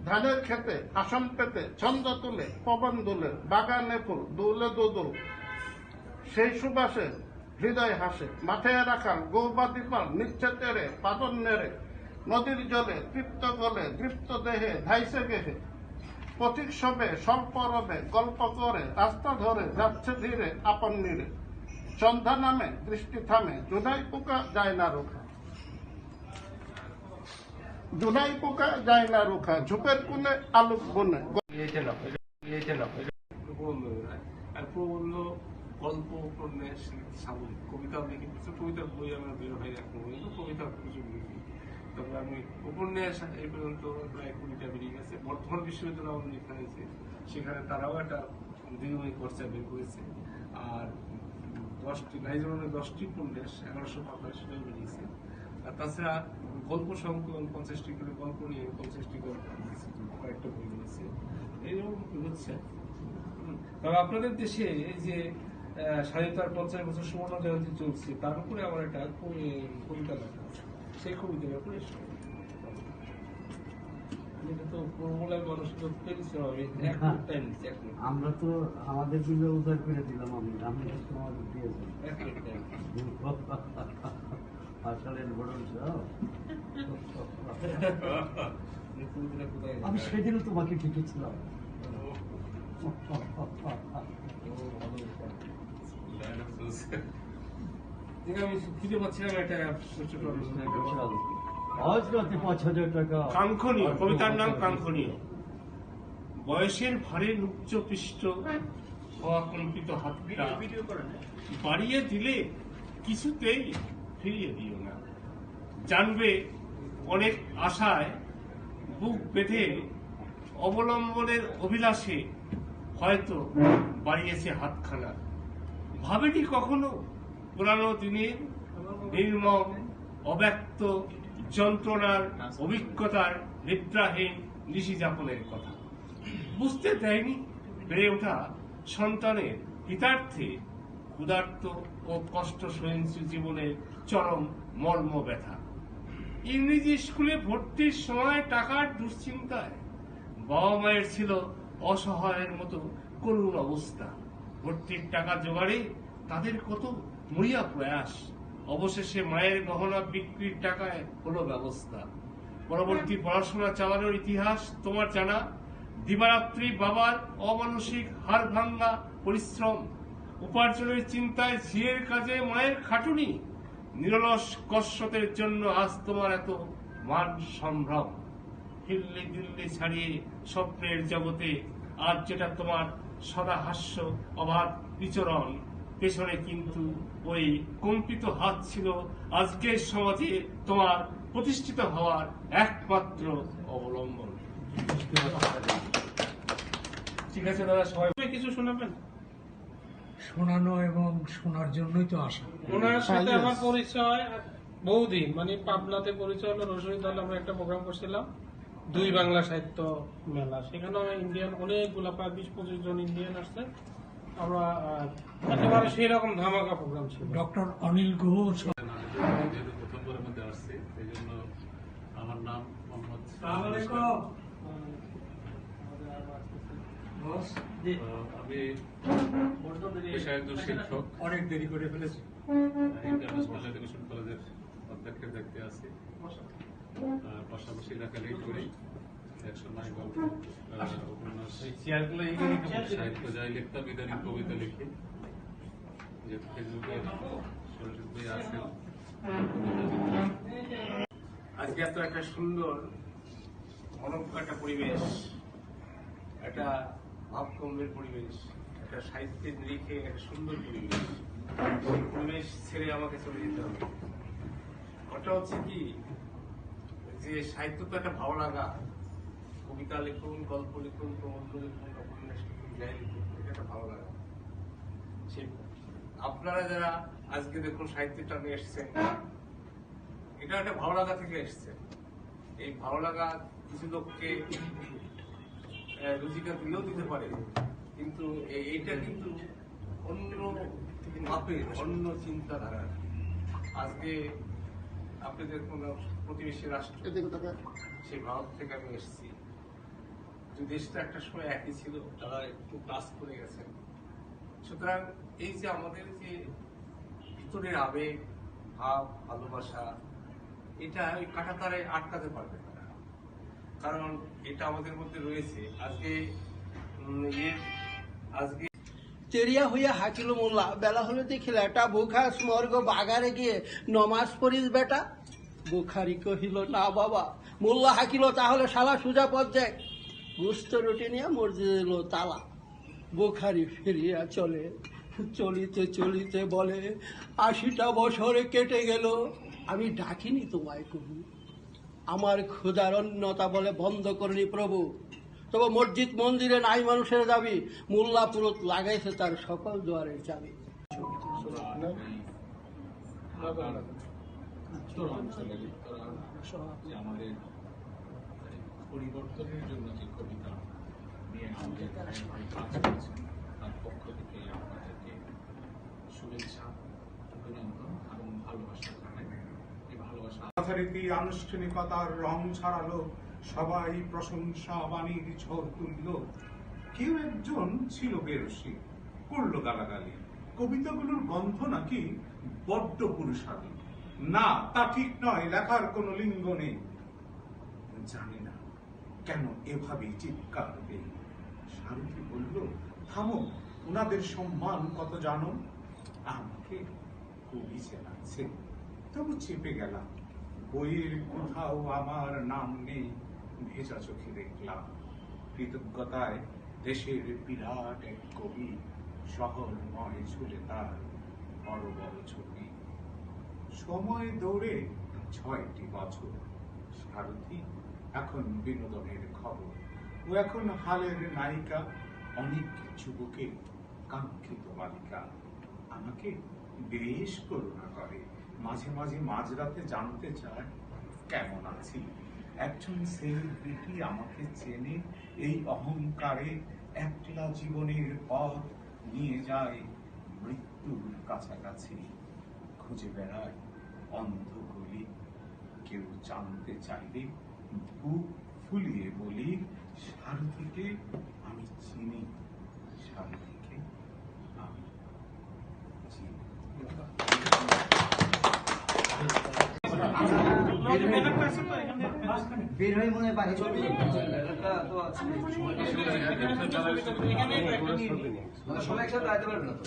ধানের খেতে আসন পেতে ছন্দ তুলে, পবন দুলে বাগানে ফুল দুলে দুদুল, সেই সুবাসে হৃদয় হাসে, মাথায় রাখাল গৌবাদি পাল নিচ্ছে তেরে পাতন নেড়ে, নদীর জলে তৃপ্ত গলে তৃপ্ত দেহে ধাইছে গেহে, পথিক সবে স্বল্প রবে গল্প করে, রাস্তা ধরে যাচ্ছে ধীরে আপন নিরে, সন্ধ্যা নামে দৃষ্টি থামে, জুনাই পোকা যায় না রোখা, জুনাই পোকা যায় না রোখা, ঝোপের কোণে আলোক বনে। আর প্রবন্ধ, গল্প, উপন্যাস, সাময়িক, কবিতাও লিখি, কিছু কবিতার বই আমার বের হয় এখন, কবিতা প্রচুর লিখি। তবে আমি উপন্যাস এই পর্যন্ত প্রায় 20টা বেরিয়ে গেছে। বর্তমান বিশ্ববিদ্যালয় আমার লেখা হয়েছে, সেখানে তারাও একটা দীর্ঘমেয়াদী খরচা বের করেছে। আর 10টি উপন্যাস 1100 পাতা সেটাও বেরিয়েছে। আর তাছাড়া গল্প সংকলন 50টি করে গল্প নিয়ে 50টি গল্প লিখেছি, কয়েকটা বই নিয়েছে, এইরকম হচ্ছে। তবে আপনাদের দেশে এই যে স্বাধীনতার 50 বছর সুবর্ণ জয়ন্তী চলছে, তার উপরে আমার একটা কবিতা লেখা আছে, সেই কবিতার উপরে তো প্রবলেম মানুষ তো পেয়েছে, আমি টাইম দিচ্ছি, আমরা তো আমাদের জন্য উদ্ধার করে দিলাম, আমি তোমাদের দিয়েছি আসলের বড় আমি সেদিনও তোমাকে ডেকেছিলাম। আমি খুঁজে পাচ্ছিলাম একটা ছোট আজ রাতে 5,000 টাকা। কাঙ্ক্ষণীয়, কবিতার নাম কাঙ্ক্ষণীয়। বয়সের ভারে উচ্চ পৃষ্ঠ হওয়া কম্পিত হাতটা বাড়িয়ে দিলে কিছুতেই ফিরিয়ে দিও না। জানবে অনেক আশায় বুক বেঁধে অবলম্বনের অভিলাষে হয়তো বাড়িয়েছে হাতখানা। ভাবেনি কখনো পুরানো দিনের নির্মম অব্যক্ত যন্ত্রণার অভিজ্ঞতার নিদ্রাহীন নিশি যাপনের কথা। বুঝতে দেয়নি বেড়ে ওঠা সন্তানের হিতার্থে ক্ষুধার্ত ও কষ্ট সহিংসু জীবনের চরম মর্ম ব্যথা। ইংরেজি স্কুলে ভর্তির সময় টাকার দুশ্চিন্তায় বাবা মায়ের ছিল অসহায়ের মতো করুণ অবস্থা। ভর্তির টাকা জোগাড়ে তাদের কত মরিয়া প্রয়াস। অবশেষে মায়ের গহনা বিক্রির টাকায় হলো ব্যবস্থা। পরবর্তী পড়াশোনা চালানোর ইতিহাস তোমার জানা। দিবারাত্রি বাবার অমানসিক হাড় ভাঙ্গা পরিশ্রম, উপার্জনের চিন্তায় ঝিয়ের কাজে মায়ের খাটুনি। নিরলস কসরতের জন্য আজ তোমার এত মান সম্ভ্রম। হিল্লি দিল্লি ছাড়িয়ে স্বপ্নের জগতে আজ যেটা তোমার সদা হাস্য অবাধ বিচরণ, পেছনে কিন্তু ওই কম্পিত হাত ছিল আজকের সমাজে তোমার প্রতিষ্ঠিত হওয়ার একমাত্র অবলম্বন। ঠিক আছে দাদা, সবাই কিছু শোনাবেন? শোনানো এবং শোনার জন্যই তো আসা। ওনার সাথে আমার পরিচয় বহুদিন, মানে পাবনাতে পরিচয় হলো রশিদ হলে আমরা একটা প্রোগ্রাম করছিলাম 2 বাংলা সাহিত্য মেলা, সেখানে ইন্ডিয়ান অনেকগুলা প্রায় 20-25 জন ইন্ডিয়ান আসছে। আমরা একেবারে সেই রকম ধামাকা প্রোগ্রাম ছিল। ডক্টর অনিল গুহ যেহেতু প্রথমবারের মধ্যে আসছি সেই জন্য আমার নাম মোহাম্মদ আমি পেশায় একজন শিক্ষক, অনেক দেরি করে ফেলেছি। ইন্টারন্যাশনাল এডুকেশন কলেজের অধ্যক্ষের দায়িত্বে আছি। পাশাপাশি লেখালেখি করি, একসময় গল্প উপন্যাস সাহিত্য যাই লিখতাম, ইদানিং কবিতা লিখি। যে ফেসবুকের সরস্বতী ভাই আছেন, আজকে এত একটা সুন্দর অনন্য একটা পরিবেশ, একটা ভাবকম্যের পরিবেশ, একটা সাহিত্যের নিরিখে একটা সুন্দর পরিবেশ, সেই পরিবেশ ছেড়ে আমাকে চলে যেতে হবে। ওটা হচ্ছে কি যে সাহিত্য তো একটা ভালো লাগা, কবিতা লিখুন, গল্প লিখুন, প্রবন্ধ লিখুন, উপন্যাস লিখুন, যাই লিখুন, এটা একটা ভালো লাগা। সেই আপনারা যারা আজকে দেখুন সাহিত্যটা নিয়ে এসছেন, এটা একটা ভালো লাগা থেকে এসছে। এই ভালো লাগা কিছু লোককে রুচিকা দিলেও দিতে পারে, কিন্তু এইটা কিন্তু অন্য মাপের, অন্য চিন্তাধারার। আজকে আপনি দেখুন প্রতিবেশী রাষ্ট্র, সেই ভারত থেকে আমি এসেছি, যে দেশটা একটা সময় একই ছিল, তারা একটু ক্লাস করে গেছেন। সুতরাং এই যে আমাদের যে ভিতরের আবেগ, ভাব, ভালোবাসা, এটা ওই কাঁটাতারে আটকাতে পারবে না, কারণ এটা আমাদের মধ্যে রয়েছে। আজকে চেরিয়া হইয়া হাকিল মোল্লা, বেলা হলে দেখিল এটা বুখা স্মর্গ বাগারে গিয়ে নমাজ পড়িস বেটা। বুখারি কহিল না বাবা। মোল্লা হাকিল তাহলে শালা সুজা পথ যায়। গুস্ত রুটি নিয়ে মসজিদ এলো তালা। বুখারি ফিরিয়া চলে, চলিতে চলিতে বলে 80টা বছরে কেটে গেল, আমি ডাকিনি তোমায় কবু। আমার ক্ষুধার অন্যতা বলে বন্ধ করিনি প্রভু। তবে মসজিদ মন্দিরে নাই মানুষের দাবি, মোল্লা পুরুত লাগাইছে তার সকল দুয়ারের চাবি। উত্তরাঞ্চলের যে আমাদের পরিবর্তনের জন্য যে কবিতা নিয়ে আমাদের কাজ করছেন, তার পক্ষ থেকে আপনাদেরকে শুভেচ্ছা, অভিনন্দন এবং ভালোবাসা জানাই। এই ভালোবাসা যথারীতি আনুষ্ঠানিকতার রং ছাড়ালো, সবাই প্রশংসা বাণীর ঝড় তুলল। কেউ একজন ছিল বেরসি, করলো গালাগালি, কবিতাগুলোর গন্ধ নাকি বড্ড পুরুষালী। না, তা ঠিক নয়, লেখার কোনো লিঙ্গ নেই। জানি না কেন এভাবেই চিৎকার দেই। সারথি বলল, থামো, ওনাদের সম্মান কত জানো। আমাকে কবি চেনাচ্ছে, তবু চেপে গেলাম। বইয়ের কোথাও আমার নাম নেই, ভেজা চোখে দেখলাম। কৃতজ্ঞতায় দেশের বিরাট এক কবি, শহরময় ঝুলে তার বড় বড় ছবি। সময় দৌড়ে 6টি বছর, সারথি এখন বিনোদনের খবর। ও এখন হালের নায়িকা, অনেক যুবকের কাঙ্ক্ষিত বালিকা। আমাকে বেশ করুণা করে, মাঝে মাঝে মাঝরাতে জানতে চায় কেমন আছি। একজন সেলিব্রিটি আমাকে চেনে, এই অহংকারে একলা জীবনের পথ নিয়ে যায় মৃত্যুর কাছাকাছি। খুঁজে বেড়ায় অন্ধ গলি, কেউ জানতে চাইলে বুক ফুলিয়ে বলি, সারথিকে আমি চিনি, সারথিকে আমি চিনি। বের হয়ে মনে হয় বাইরে সবাই একসাথে দাঁড়াতে পারবে না তো।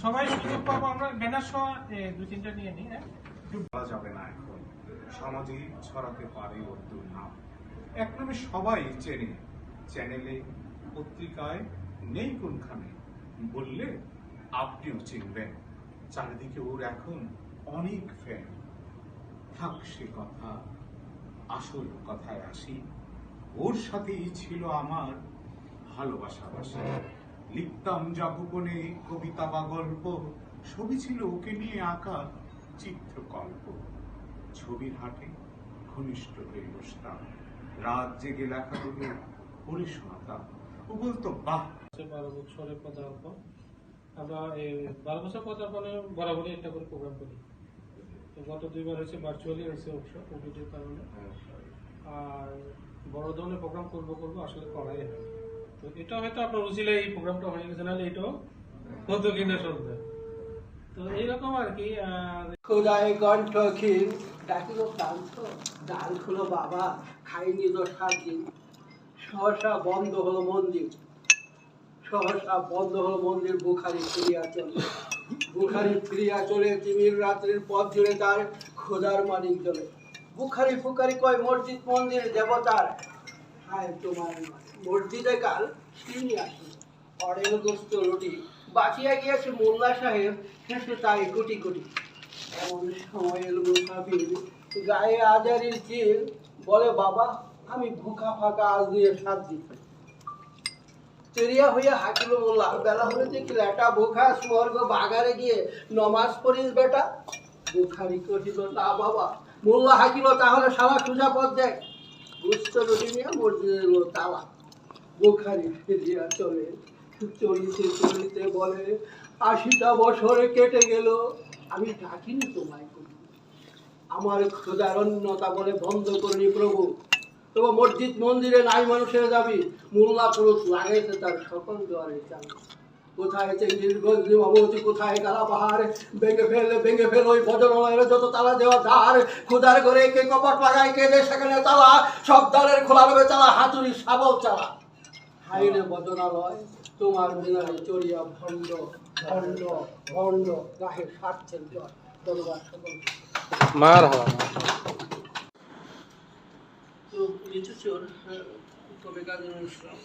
সবাই সুযোগ পাবো, আমরা ব্যানার সহ 2-3টা নিয়ে নিই। বলা যাবে না, এখন সমাজে ছড়াতে পারে ওর দুর্নাম। এক নামে সবাই চেনে, চ্যানেলে পত্রিকায় নেই কোনখানে, বললে আপনিও চিনবেন। চারিদিকে ওর এখন অনেক ফ্যান। থাক সে কথা, আসল কথায় আসি, ওর সাথেই ছিল আমার ভালোবাসাবাসি। লিখতাম যা গোপনে কবিতা বা গল্প, ছবি ছিল ওকে নিয়ে আঁকা চিত্রকল্প। ছবির হাটে ঘনিষ্ঠ হয়ে বসতাম, রাত জেগে লেখাগুলো পড়ে শোনাতাম। ও বলতো বাহ। 12 বছরের পদার্পণ, আমরা 12 বছর পদার্পণে বরাবরই একটা করে প্রোগ্রাম করি। তো গত 2 বার হয়েছে ভার্চুয়ালি হয়েছে অবশ্য কোভিডের কারণে, আর বড় ধরনের প্রোগ্রাম করবো আসলে করাই হয়। তো এটা হয়তো আপনার উচিলে এই প্রোগ্রামটা হয়ে গেছে, নাহলে এটাও হতো কিনা সন্ধ্যা। তো এইরকম আর কি। খোদায় কণ্ঠক্ষীর ডাকিল ক্লান্ত, ডাল খুলো বাবা, খাইনি তো 7 দিন। সহসা বন্ধ হলো মন্দির, বুখারি ফিরিয়া চলে তিমির রাত্রির পথ জুড়ে তার খোদার মানিক জ্বলে। বুখারি ফুকারি কয় মসজিদ মন্দির দেবতার, হায় তোমার মসজিদে কাল সিনি আসে, অরেল গোস্ত রুটি বাঁচিয়া গিয়েছে মোল্লা সাহেব, শেষে তাই কোটি কোটি। এমন সময়ের মুসাফির গায়ে আজারির চিল, বলে বাবা আমি ভুকা ফাঁকা আজ দিয়ে 7 দিন। তেরিয়া হইয়া হাকিল মোল্লা, বেলা হলে দেখি লেটা ভুখা স্বর্গ বাগারে গিয়ে নমাজ পড়িস বেটা। বুখারি কহিল না বাবা। মোল্লা হাকিল তাহলে সারা সোজা পথ দেখ, গুস্ত রুটি নিয়ে মসজিদে এলো তালা। বুখারি ফিরিয়া চলে, চলিতে বলে 80টা বছর কেটে গেল, আমি ডাকিনি তোমায় কবি। আমার ক্ষুধারণ্যতা বলে বন্ধ করিনি প্রভু, তবু মসজিদ মন্দিরে নাই মানুষের যাবি, মোল্লা পুরুষ লাগাইতে তার সকল দ্বারে চাবি। কোথায় চেঙ্গির গঞ্জি অবতী, কোথায় কালা পাহাড়, ভেঙে ফেল ওই ভজনালয়ের যত তালা দেওয়া ধার। ক্ষুধার করে কে কপট লাগায়, কে দে সেখানে তালা, সব দ্বারের খোলা রবে চালা, হাতুড়ি শাবল চালা। হাইরে ভজনালয় তোমার মিনারে চড়িয়া ভণ্ড ভণ্ড ভণ্ড, গাহে সারছেন জ্বর, দরবার সকল মার হওয়া। তো লিচু চোর কবি কাজী নজরুল ইসলাম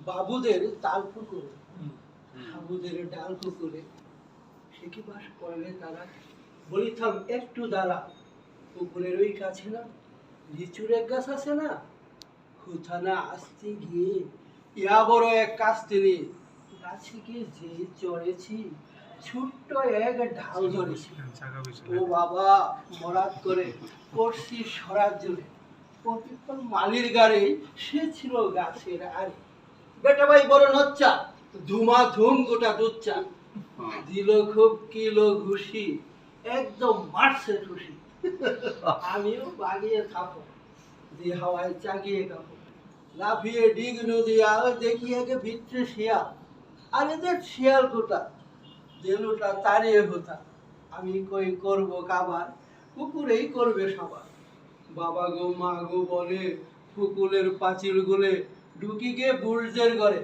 বাবুদের তাল পুকুরে, বাবুদের ডাল পুকুরে সে কি বাস করলে তারা, বলিতাম একটু দাঁড়া, পুকুরের ওই কাছে না লিচুর এক গাছ আছে না, হুথানা আসতে গিয়ে ইয়া বড় এক কাস্তিনি, গাছে গিয়ে যে চড়েছি ছোট্ট এক ঢাল ধরেছি। ও বাবা মরাদ করে পড়ছি সরার জন্য, মালির গাড়ি সে ছিল গাছের আরে। বেটা ভাই বড় নচ্চা, ধুমা ধুম গোটা দুচ্চা, দিল খুব কিলো ঘুষি, একদম মারছে খুশি। আমিও বাগিয়ে থাকো, যে হাওয়ায় চাগিয়ে কাপো, লাফিয়ে ডিগ নদী আর দেখি আগে ভিতরে শিয়াল, আর এদের শিয়াল কোটা দেলুটা তাড়িয়ে হোতা। আমি কই করব কাবার, পুকুরেই করবে সবার। বাবা গো মা গো বলে পুকুরের পাঁচিল গুলে, ঢুকি গিয়ে বুর্জের ঘরে,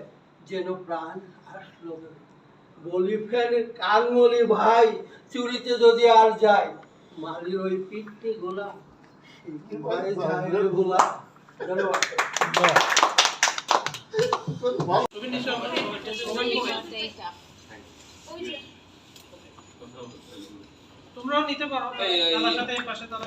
যেন প্রাণ আসলো বলে। বলি ফের কানমলি ভাই, চুরিতে যদি আর যায়, মালির ওই পিঠে গোলা, ভয়ে যায় রে গোলা। তোমরাও নিতে পারো, আমার সাথে পাশে তারা